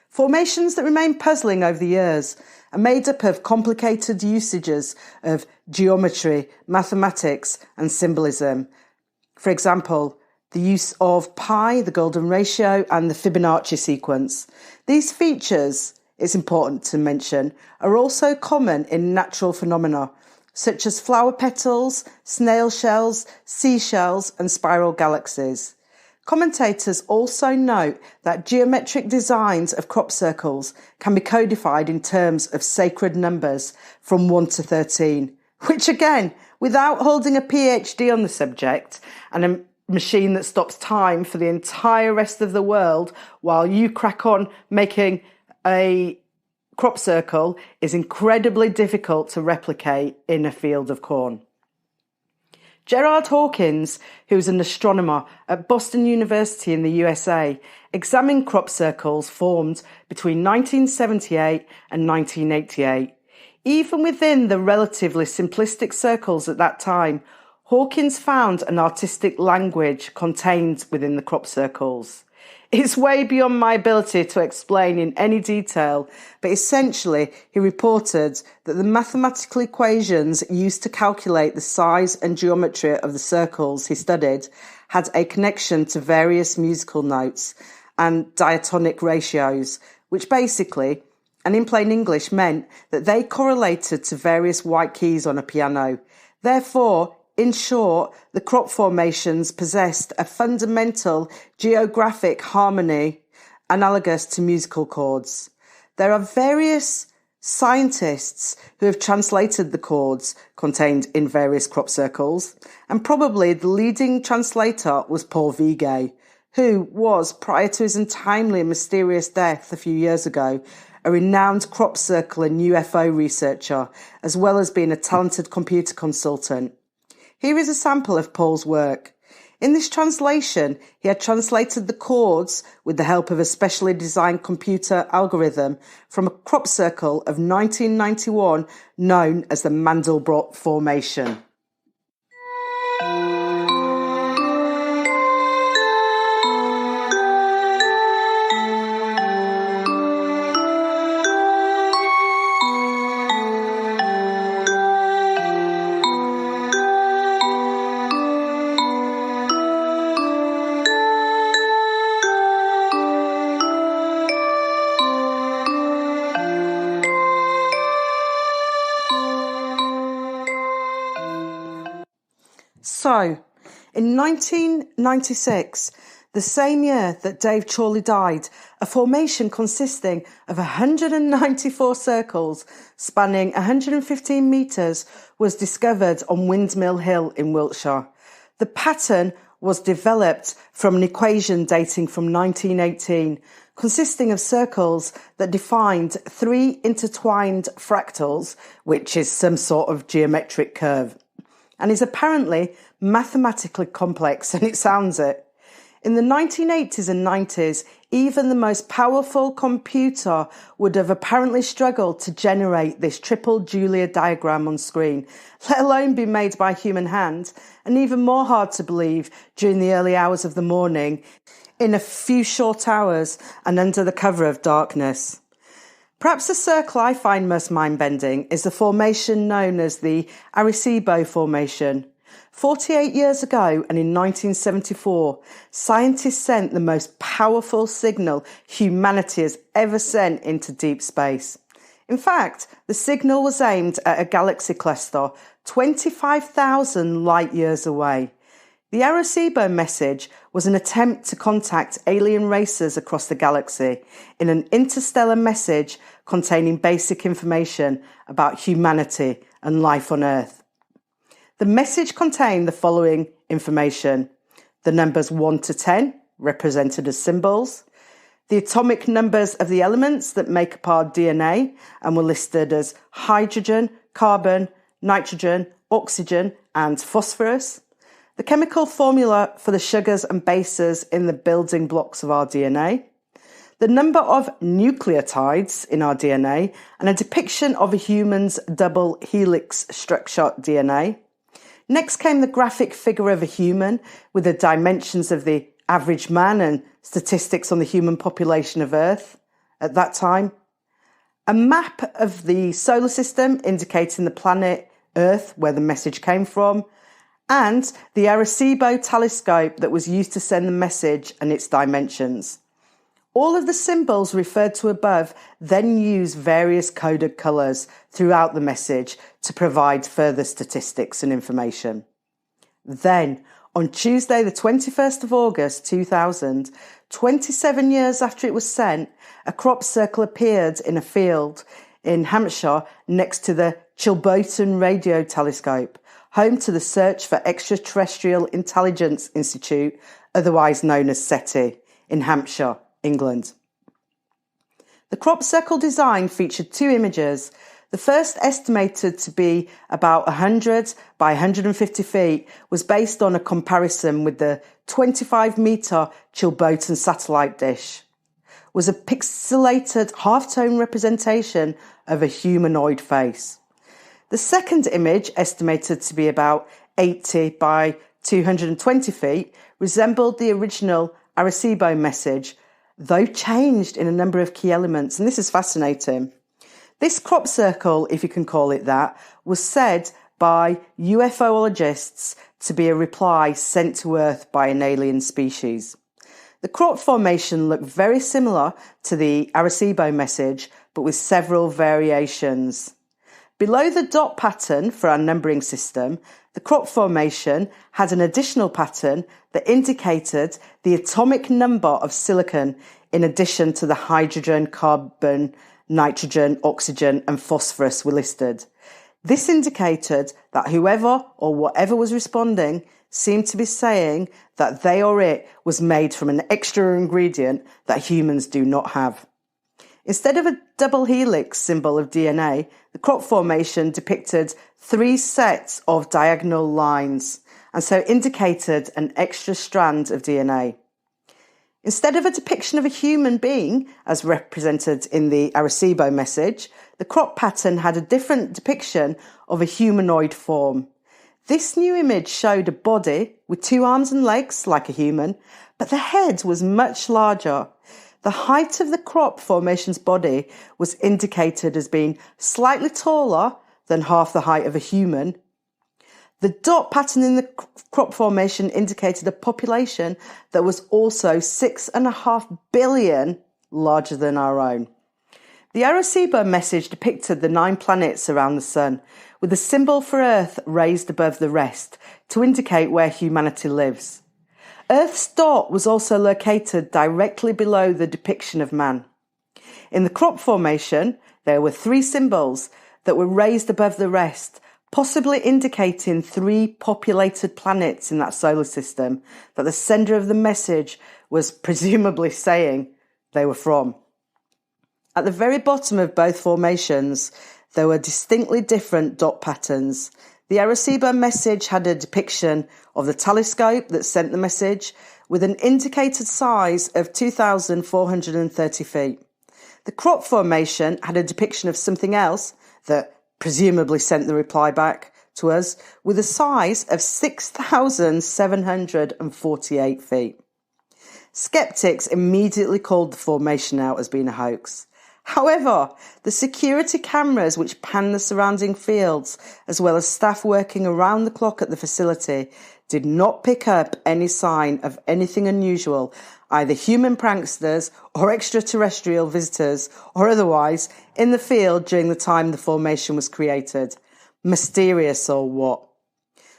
Formations that remain puzzling over the years are made up of complicated usages of geometry, mathematics and symbolism. For example, the use of pi, the golden ratio, and the Fibonacci sequence. These features, it's important to mention, are also common in natural phenomena, such as flower petals, snail shells, seashells, and spiral galaxies. Commentators also note that geometric designs of crop circles can be codified in terms of sacred numbers from 1 to 13, which again, without holding a PhD on the subject and a machine that stops time for the entire rest of the world while you crack on making a crop circle, is incredibly difficult to replicate in a field of corn. Gerard Hawkins, who is an astronomer at Boston University in the USA, examined crop circles formed between 1978 and 1988. Even within the relatively simplistic circles at that time, Hawkins found an artistic language contained within the crop circles. It's way beyond my ability to explain in any detail, but essentially he reported that the mathematical equations used to calculate the size and geometry of the circles he studied had a connection to various musical notes and diatonic ratios, which basically, and in plain English, meant that they correlated to various white keys on a piano. Therefore, in short, the crop formations possessed a fundamental geographic harmony analogous to musical chords. There are various scientists who have translated the chords contained in various crop circles, and probably the leading translator was Paul Vigay, who was, prior to his untimely and mysterious death a few years ago, a renowned crop circle and UFO researcher, as well as being a talented computer consultant. Here is a sample of Paul's work. In this translation, he had translated the chords with the help of a specially designed computer algorithm from a crop circle of 1991 known as the Mandelbrot Formation. So, in 1996, the same year that Dave Chorley died, a formation consisting of 194 circles spanning 115 metres was discovered on Windmill Hill in Wiltshire. The pattern was developed from an equation dating from 1918, consisting of circles that defined 3 intertwined fractals, which is some sort of geometric curve, and is apparently mathematically complex, and it sounds it. In the 1980s and 90s, even the most powerful computer would have apparently struggled to generate this triple Julia diagram on screen, let alone be made by human hand, and even more hard to believe during the early hours of the morning, in a few short hours and under the cover of darkness. Perhaps the circle I find most mind-bending is the formation known as the Arecibo Formation. 48 years ago, and in 1974, scientists sent the most powerful signal humanity has ever sent into deep space. In fact, the signal was aimed at a galaxy cluster 25,000 light years away. The Arecibo message was an attempt to contact alien races across the galaxy in an interstellar message containing basic information about humanity and life on Earth. The message contained the following information: the numbers 1 to 10, represented as symbols, the atomic numbers of the elements that make up our DNA and were listed as hydrogen, carbon, nitrogen, oxygen, and phosphorus, the chemical formula for the sugars and bases in the building blocks of our DNA, the number of nucleotides in our DNA, and a depiction of a human's double helix structure DNA. Next came the graphic figure of a human with the dimensions of the average man and statistics on the human population of Earth at that time. A map of the solar system indicating the planet Earth, where the message came from, and the Arecibo telescope that was used to send the message and its dimensions. All of the symbols referred to above then use various coded colours throughout the message to provide further statistics and information. Then, on Tuesday the 21st of August 2000, 27 years after it was sent, a crop circle appeared in a field in Hampshire next to the Chilboton Radio Telescope, home to the Search for Extraterrestrial Intelligence Institute, otherwise known as SETI, in Hampshire, England. The crop circle design featured 2 images. The first, estimated to be about 100 by 150 feet, was based on a comparison with the 25-metre Chilboton satellite dish, was a pixelated half-tone representation of a humanoid face. The second image, estimated to be about 80 by 220 feet, resembled the original Arecibo message, though changed in a number of key elements, and this is fascinating. This crop circle, if you can call it that, was said by UFOologists to be a reply sent to Earth by an alien species. The crop formation looked very similar to the Arecibo message, but with several variations. Below the dot pattern for our numbering system, the crop formation had an additional pattern that indicated the atomic number of silicon in addition to the hydrogen, carbon, nitrogen, oxygen and phosphorus were listed. This indicated that whoever or whatever was responding seemed to be saying that they or it was made from an extra ingredient that humans do not have. Instead of a double helix symbol of DNA, the crop formation depicted 3 sets of diagonal lines, and so indicated an extra strand of DNA. Instead of a depiction of a human being, as represented in the Arecibo message, the crop pattern had a different depiction of a humanoid form. This new image showed a body with 2 arms and legs, like a human, but the head was much larger. The height of the crop formation's body was indicated as being slightly taller than half the height of a human. The dot pattern in the crop formation indicated a population that was also 6.5 billion larger than our own. The Arecibo message depicted the 9 planets around the sun, with a symbol for Earth raised above the rest to indicate where humanity lives. Earth's dot was also located directly below the depiction of man. In the crop formation, there were 3 symbols that were raised above the rest, possibly indicating 3 populated planets in that solar system that the sender of the message was presumably saying they were from. At the very bottom of both formations, there were distinctly different dot patterns. The Arecibo message had a depiction of the telescope that sent the message with an indicated size of 2,430 feet. The crop formation had a depiction of something else that presumably sent the reply back to us with a size of 6,748 feet. Skeptics immediately called the formation out as being a hoax. However, the security cameras which panned the surrounding fields, as well as staff working around the clock at the facility, did not pick up any sign of anything unusual, either human pranksters or extraterrestrial visitors or otherwise, in the field during the time the formation was created. Mysterious or what?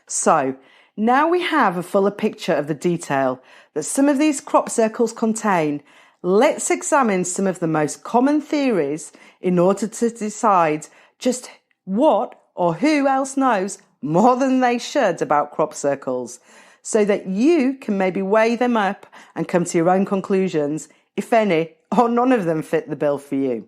So, now we have a fuller picture of the detail that some of these crop circles contain. Let's examine some of the most common theories in order to decide just what or who else knows more than they should about crop circles, so that you can maybe weigh them up and come to your own conclusions, if any or none of them fit the bill for you.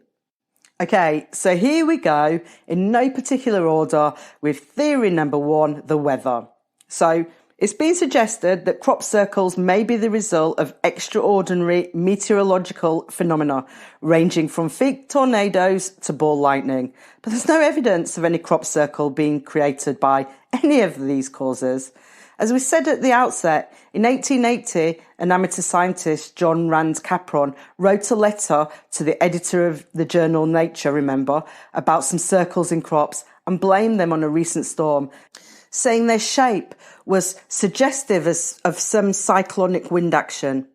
Okay, so here we go, in no particular order, with theory number 1, the weather. So, it's been suggested that crop circles may be the result of extraordinary meteorological phenomena, ranging from fake tornadoes to ball lightning. But there's no evidence of any crop circle being created by any of these causes. As we said at the outset, in 1880, an amateur scientist, John Rand Capron, wrote a letter to the editor of the journal Nature, remember, about some circles in crops and blamed them on a recent storm, saying their shape was suggestive of some cyclonic wind action.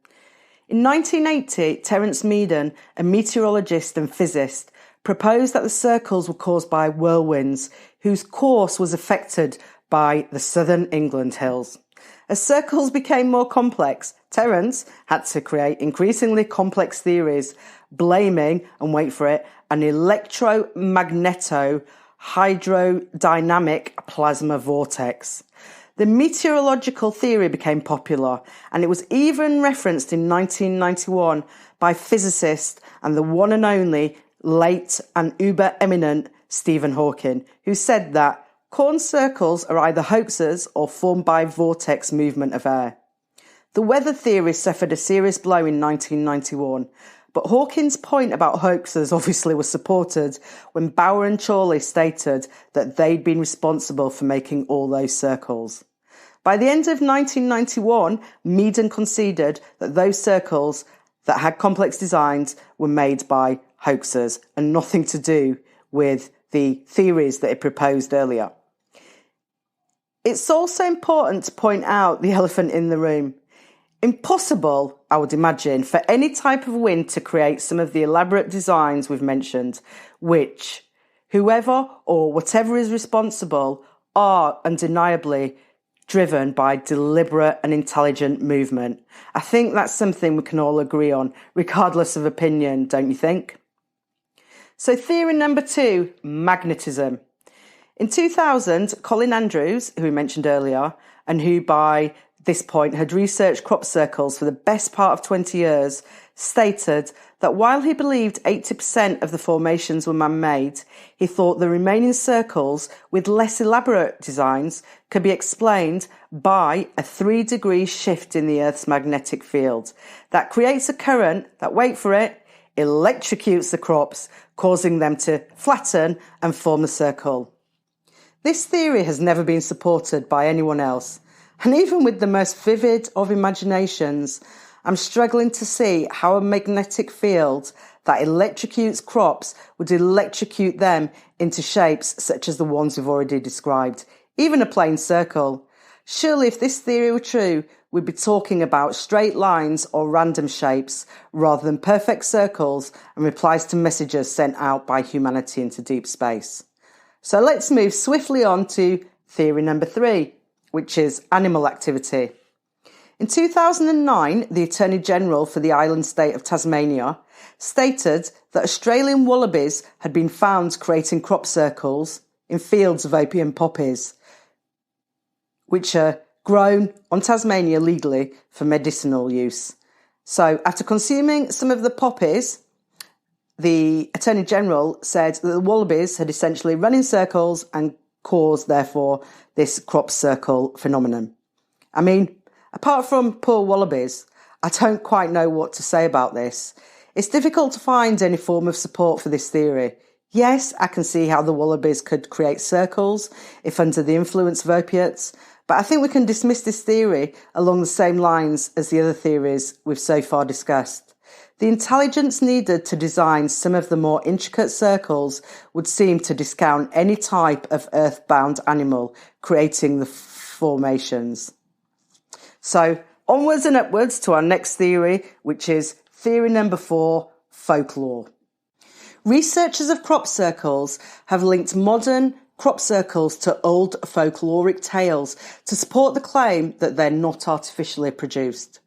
In 1980, Terence Meaden, a meteorologist and physicist, proposed that the circles were caused by whirlwinds, whose course was affected by the southern England hills. As circles became more complex, Terence had to create increasingly complex theories, blaming, and wait for it, an electromagneto-hydrodynamic plasma vortex. The meteorological theory became popular, and it was even referenced in 1991 by physicist and the one and only late and uber eminent Stephen Hawking, who said that corn circles are either hoaxes or formed by vortex movement of air. The weather theory suffered a serious blow in 1991, but Hawking's point about hoaxes obviously was supported when Bauer and Chorley stated that they'd been responsible for making all those circles. By the end of 1991, Meaden conceded that those circles that had complex designs were made by hoaxers and nothing to do with the theories that he proposed earlier. It's also important to point out the elephant in the room. Impossible, I would imagine, for any type of wind to create some of the elaborate designs we've mentioned, which whoever or whatever is responsible are undeniably driven by deliberate and intelligent movement. I think that's something we can all agree on, regardless of opinion, don't you think? So theory number 2, magnetism. In 2000, Colin Andrews, who we mentioned earlier, and who by this point had researched crop circles for the best part of 20 years, stated that while he believed 80% of the formations were man-made, he thought the remaining circles with less elaborate designs could be explained by a 3-degree shift in the Earth's magnetic field that creates a current that, wait for it, electrocutes the crops, causing them to flatten and form a circle. This theory has never been supported by anyone else, and even with the most vivid of imaginations, I'm struggling to see how a magnetic field that electrocutes crops would electrocute them into shapes such as the ones we've already described, even a plain circle. Surely if this theory were true, we'd be talking about straight lines or random shapes rather than perfect circles and replies to messages sent out by humanity into deep space. So let's move swiftly on to theory number 3, which is animal activity. In 2009, the Attorney General for the island state of Tasmania stated that Australian wallabies had been found creating crop circles in fields of opium poppies, which are grown on Tasmania legally for medicinal use. So after consuming some of the poppies, the Attorney General said that the wallabies had essentially run in circles and caused, therefore, this crop circle phenomenon. I mean, apart from poor wallabies, I don't quite know what to say about this. It's difficult to find any form of support for this theory. Yes, I can see how the wallabies could create circles if under the influence of opiates, but I think we can dismiss this theory along the same lines as the other theories we've so far discussed. The intelligence needed to design some of the more intricate circles would seem to discount any type of earthbound animal creating the formations. So onwards and upwards to our next theory, which is theory number 4, folklore. Researchers of crop circles have linked modern crop circles to old folkloric tales to support the claim that they're not artificially produced.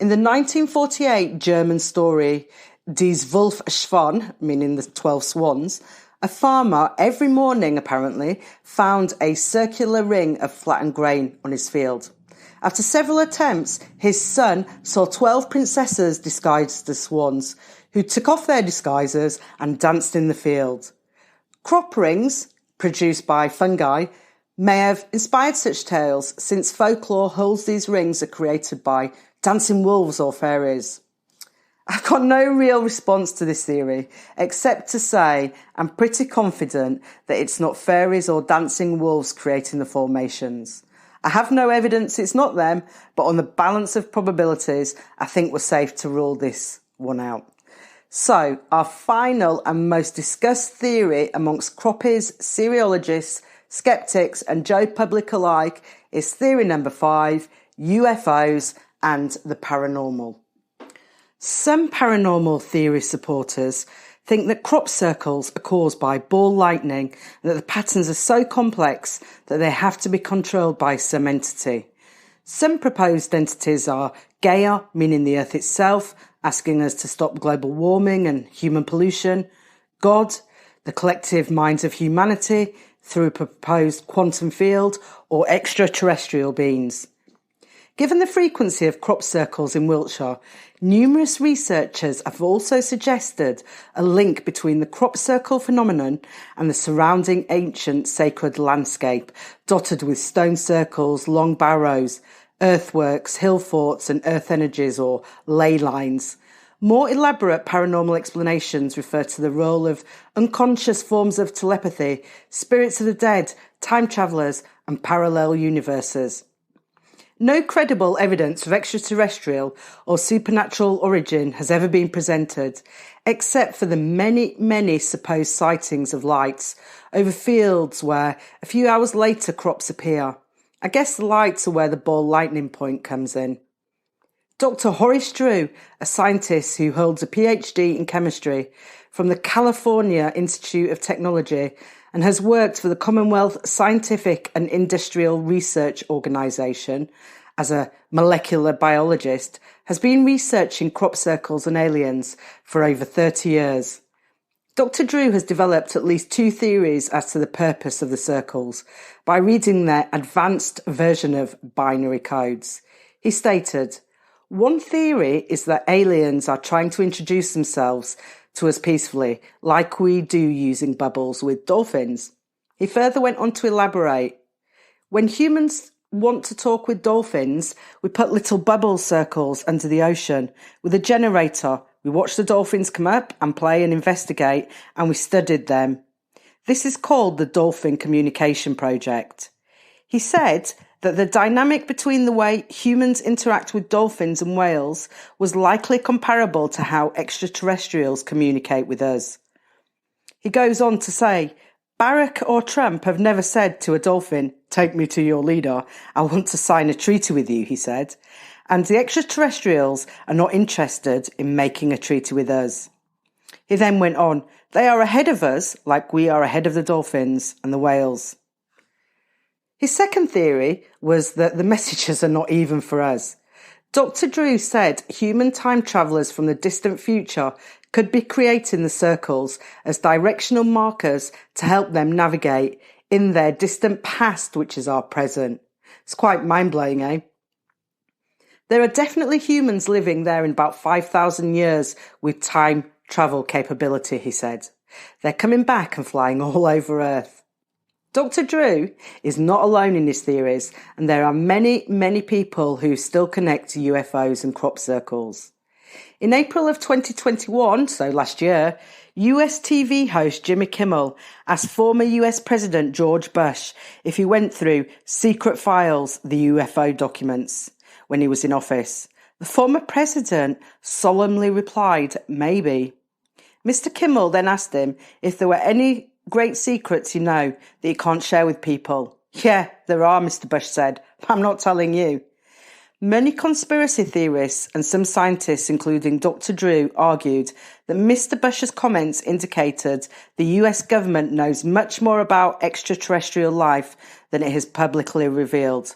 In the 1948 German story Die 12 Schwan, meaning the 12 swans, a farmer every morning apparently found a circular ring of flattened grain on his field. After several attempts, his son saw 12 princesses disguised as swans, who took off their disguises and danced in the field. Crop rings, produced by fungi, may have inspired such tales, since folklore holds these rings are created by dancing wolves or fairies. I've got no real response to this theory, except to say I'm pretty confident that it's not fairies or dancing wolves creating the formations. I have no evidence it's not them, but on the balance of probabilities, I think we're safe to rule this one out. So, our final and most discussed theory amongst Croppies, cerealologists, skeptics and Joe Public alike is theory number 5, UFOs and the paranormal. Some paranormal theory supporters think that crop circles are caused by ball lightning and that the patterns are so complex that they have to be controlled by some entity. Some proposed entities are Gaia, meaning the Earth itself, asking us to stop global warming and human pollution, God, the collective minds of humanity through a proposed quantum field, or extraterrestrial beings. Given the frequency of crop circles in Wiltshire, numerous researchers have also suggested a link between the crop circle phenomenon and the surrounding ancient sacred landscape, dotted with stone circles, long barrows, earthworks, hill forts and earth energies or ley lines. More elaborate paranormal explanations refer to the role of unconscious forms of telepathy, spirits of the dead, time travellers and parallel universes. No credible evidence of extraterrestrial or supernatural origin has ever been presented, except for the many supposed sightings of lights over fields where a few hours later crops appear. I guess the lights are where the ball lightning point comes in. Dr. Horace Drew, a scientist who holds a PhD in chemistry from the California Institute of Technology and has worked for the Commonwealth Scientific and Industrial Research Organisation as a molecular biologist, has been researching crop circles and aliens for over 30 years. Dr. Drew has developed at least 2 theories as to the purpose of the circles by reading their advanced version of binary codes. He stated, "One theory is that aliens are trying to introduce themselves to us peacefully, like we do using bubbles with dolphins." He further went on to elaborate, "When humans want to talk with dolphins, we put little bubble circles under the ocean with a generator. We watched the dolphins come up and play and investigate, and we studied them. This is called the Dolphin Communication Project." He said that the dynamic between the way humans interact with dolphins and whales was likely comparable to how extraterrestrials communicate with us. He goes on to say, "Barack or Trump have never said to a dolphin, 'Take me to your leader, I want to sign a treaty with you,'" he said. "And the extraterrestrials are not interested in making a treaty with us." He then went on, "They are ahead of us like we are ahead of the dolphins and the whales." His second theory was that the messages are not even for us. Dr. Drew said human time travellers from the distant future could be creating the circles as directional markers to help them navigate in their distant past, which is our present. It's quite mind-blowing, eh? "There are definitely humans living there in about 5,000 years with time travel capability," he said. "They're coming back and flying all over Earth." Dr. Drew is not alone in his theories, and there are many, many people who still connect to UFOs and crop circles. In April of 2021, so last year, US TV host Jimmy Kimmel asked former US President George Bush if he went through secret files, the UFO documents, when he was in office. The former president solemnly replied, "Maybe." Mr. Kimmel then asked him if there were any great secrets you know that you can't share with people. "Yeah, there are," Mr. Bush said. "I'm not telling you." Many conspiracy theorists and some scientists, including Dr. Drew, argued that Mr. Bush's comments indicated the US government knows much more about extraterrestrial life than it has publicly revealed.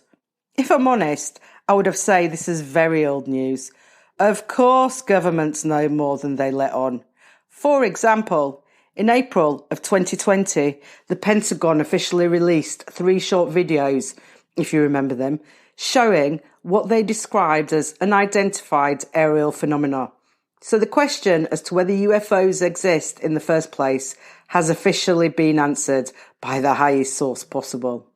If I'm honest, I would have said this is very old news. Of course governments know more than they let on. For example, in April of 2020, the Pentagon officially released 3 short videos, if you remember them, showing what they described as unidentified aerial phenomena. So the question as to whether UFOs exist in the first place has officially been answered by the highest source possible.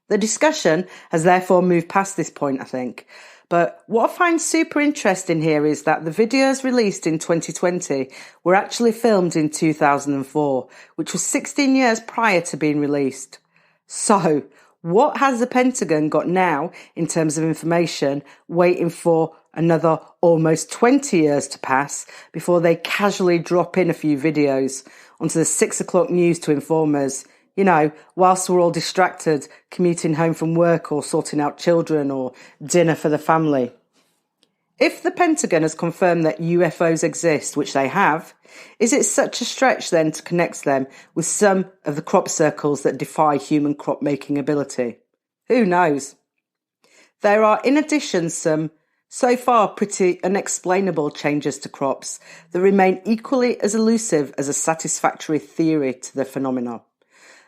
The discussion has therefore moved past this point, I think. But what I find super interesting here is that the videos released in 2020 were actually filmed in 2004, which was 16 years prior to being released. So, what has the Pentagon got now in terms of information, waiting for another almost 20 years to pass before they casually drop in a few videos onto the 6 o'clock news to inform us, you know, whilst we're all distracted, commuting home from work or sorting out children or dinner for the family? If the Pentagon has confirmed that UFOs exist, which they have, is it such a stretch then to connect them with some of the crop circles that defy human crop making ability? Who knows? There are, in addition, some so far pretty unexplainable changes to crops that remain equally as elusive as a satisfactory theory to the phenomena.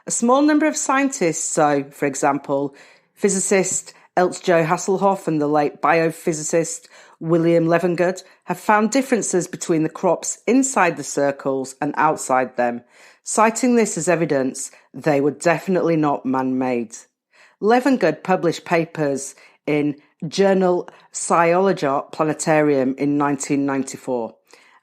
A small number of scientists, so, for example, physicist Joe Hasselhoff and the late biophysicist William Levengood, have found differences between the crops inside the circles and outside them, citing this as evidence they were definitely not man-made. Levengood published papers in journal Cerealologists Planetarium in 1994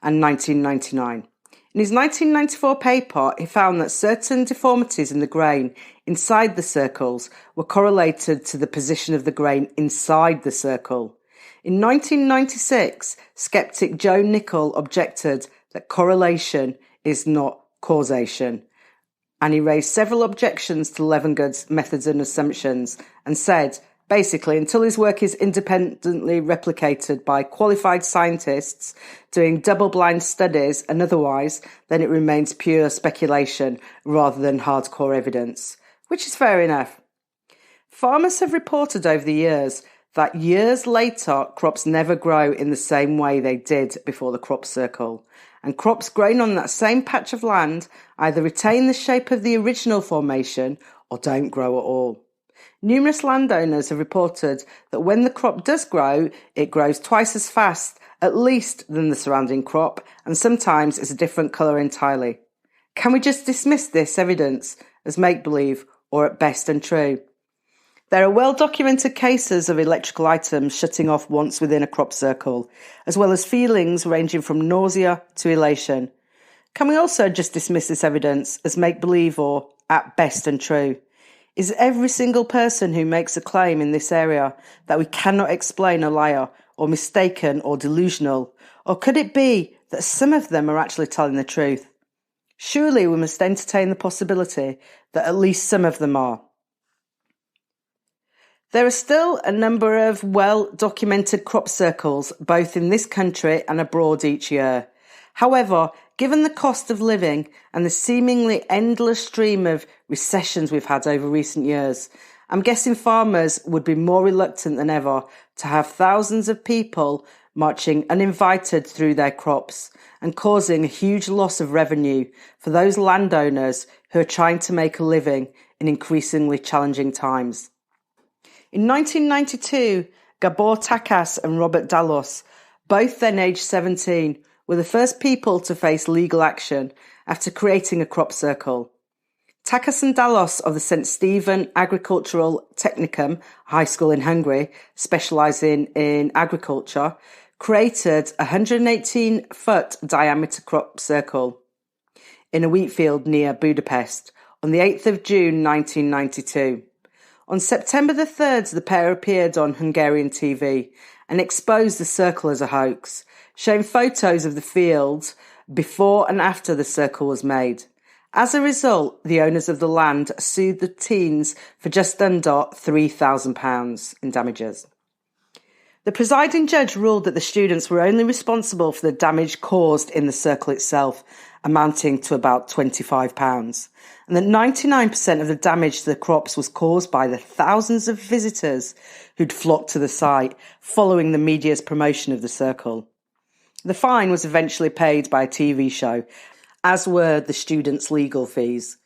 and 1999. In his 1994 paper, he found that certain deformities in the grain inside the circles were correlated to the position of the grain inside the circle. In 1996, skeptic Joe Nickell objected that correlation is not causation, and he raised several objections to Levengood's methods and assumptions and said, basically, until his work is independently replicated by qualified scientists doing double-blind studies and otherwise, then it remains pure speculation rather than hardcore evidence, which is fair enough. Farmers have reported over the years that years later crops never grow in the same way they did before the crop circle, and crops grown on that same patch of land either retain the shape of the original formation or don't grow at all. Numerous landowners have reported that when the crop does grow, it grows twice as fast, at least, than the surrounding crop, and sometimes it's a different colour entirely. Can we just dismiss this evidence as make-believe or at best untrue? There are well-documented cases of electrical items shutting off once within a crop circle, as well as feelings ranging from nausea to elation. Can we also just dismiss this evidence as make-believe or at best untrue? Is every single person who makes a claim in this area that we cannot explain a liar or mistaken or delusional? Or could it be that some of them are actually telling the truth? Surely we must entertain the possibility that at least some of them are. There are still a number of well-documented crop circles, both in this country and abroad each year. However, given the cost of living and the seemingly endless stream of recessions we've had over recent years, I'm guessing farmers would be more reluctant than ever to have thousands of people marching uninvited through their crops and causing a huge loss of revenue for those landowners who are trying to make a living in increasingly challenging times. In 1992, Gabor Takas and Robert Dallos, both then aged 17, were the first people to face legal action after creating a crop circle. Takas and Dallos of the St. Stephen Agricultural Technicum, high school in Hungary, specialising in agriculture, created a 118-foot diameter crop circle in a wheat field near Budapest on the 8th of June 1992. On September the 3rd, the pair appeared on Hungarian TV and exposed the circle as a hoax, showing photos of the field before and after the circle was made. As a result, the owners of the land sued the teens for just under £3,000 in damages. The presiding judge ruled that the students were only responsible for the damage caused in the circle itself, amounting to about £25, and that 99% of the damage to the crops was caused by the thousands of visitors who'd flocked to the site following the media's promotion of the circle. The fine was eventually paid by a TV show, as were the students' legal fees.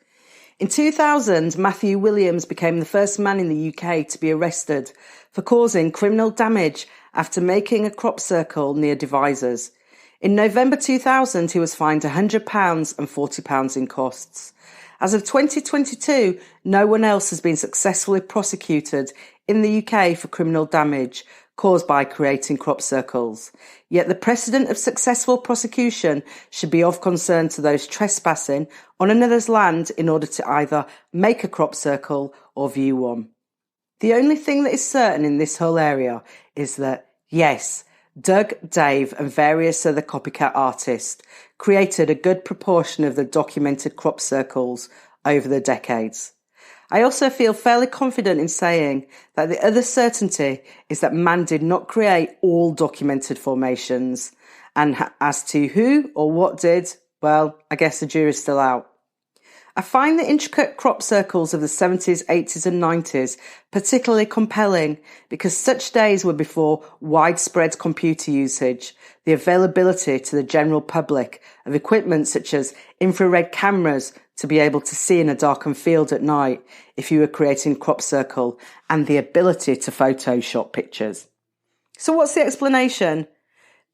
In 2000, Matthew Williams became the first man in the UK to be arrested for causing criminal damage after making a crop circle near Devizes. In November 2000, he was fined £100 and £40 in costs. As of 2022, no one else has been successfully prosecuted in the UK for criminal damage caused by creating crop circles. Yet the precedent of successful prosecution should be of concern to those trespassing on another's land in order to either make a crop circle or view one. The only thing that is certain in this whole area is that, yes, Doug, Dave and various other copycat artists created a good proportion of the documented crop circles over the decades. I also feel fairly confident in saying that the other certainty is that man did not create all documented formations, and as to who or what did, well, I guess the jury's still out. I find the intricate crop circles of the 70s, 80s and 90s particularly compelling because such days were before widespread computer usage, the availability to the general public of equipment such as infrared cameras to be able to see in a darkened field at night if you were creating a crop circle, and the ability to Photoshop pictures. So what's the explanation?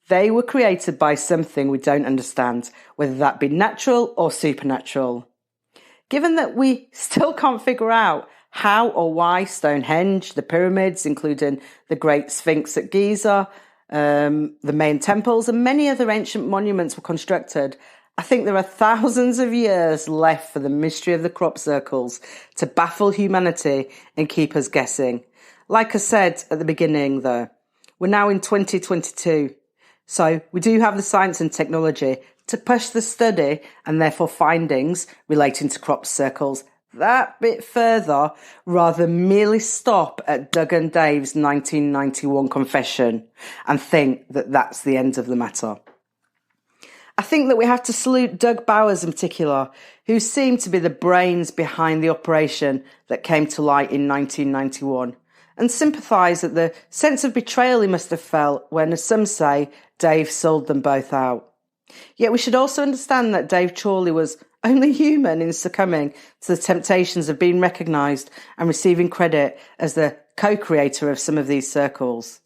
They were created by something we don't understand, whether that be natural or supernatural. Given that we still can't figure out how or why Stonehenge, the pyramids, including the Great Sphinx at Giza, the main temples and many other ancient monuments were constructed, I think there are thousands of years left for the mystery of the crop circles to baffle humanity and keep us guessing. Like I said at the beginning though, we're now in 2022, so we do have the science and technology to push the study and therefore findings relating to crop circles that bit further rather than merely stop at Doug and Dave's 1991 confession and think that that's the end of the matter. I think that we have to salute Doug Bowers in particular, who seemed to be the brains behind the operation that came to light in 1991, and sympathise at the sense of betrayal he must have felt when, as some say, Dave sold them both out. Yet we should also understand that Dave Chorley was only human in succumbing to the temptations of being recognised and receiving credit as the co-creator of some of these circles.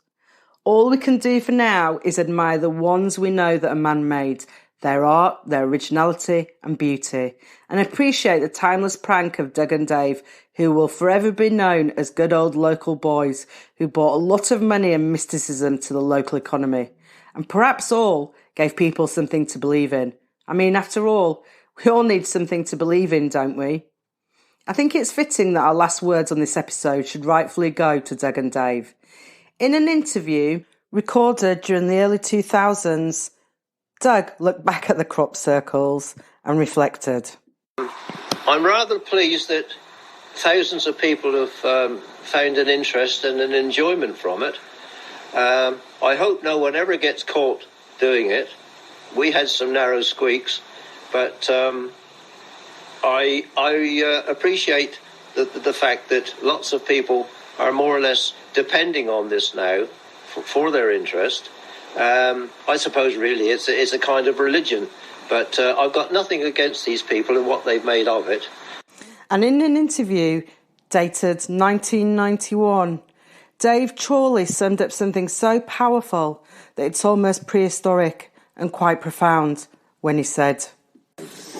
All we can do for now is admire the ones we know that are man-made, their art, their originality and beauty, and appreciate the timeless prank of Doug and Dave, who will forever be known as good old local boys who brought a lot of money and mysticism to the local economy, and perhaps all gave people something to believe in. I mean, after all, we all need something to believe in, don't we? I think it's fitting that our last words on this episode should rightfully go to Doug and Dave. In an interview recorded during the early 2000s, Doug looked back at the crop circles and reflected. I'm rather pleased that thousands of people have found an interest and an enjoyment from it. I hope no one ever gets caught doing it. We had some narrow squeaks, but I appreciate the fact that lots of people are more or less depending on this now for their interest. I suppose really it's a kind of religion, but I've got nothing against these people and what they've made of it. And in an interview dated 1991, Dave Chorley summed up something so powerful that it's almost prehistoric and quite profound when he said,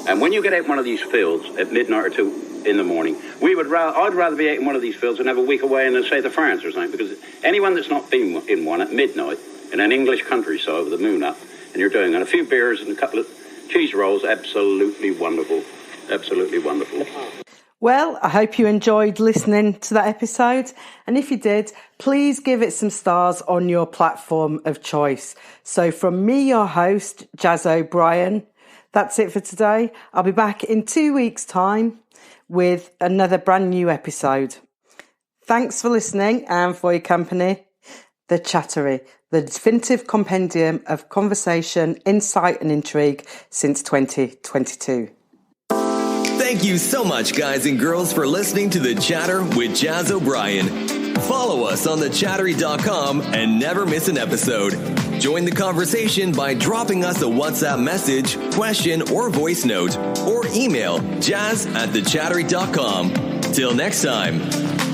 "And when you get out in one of these fields at midnight or 2 in the morning, I'd rather be out in one of these fields than have a week away in the south of France or something, because anyone that's not been in one at midnight in an English countryside with the moon up, and you're doing a few beers and a couple of cheese rolls, absolutely wonderful. Absolutely wonderful." Well, I hope you enjoyed listening to that episode. And if you did, please give it some stars on your platform of choice. So from me, your host, Jazz O'Brien, that's it for today. I'll be back in 2 weeks' time with another brand new episode. Thanks for listening and for your company. The Chattery, the definitive compendium of conversation, insight and intrigue since 2022. Thank you so much, guys and girls, for listening to The Chatter with Jazz O'Brien. Follow us on thechattery.com and never miss an episode. Join the conversation by dropping us a WhatsApp message, question, or voice note, or email jazz@thechattery.com. Till next time.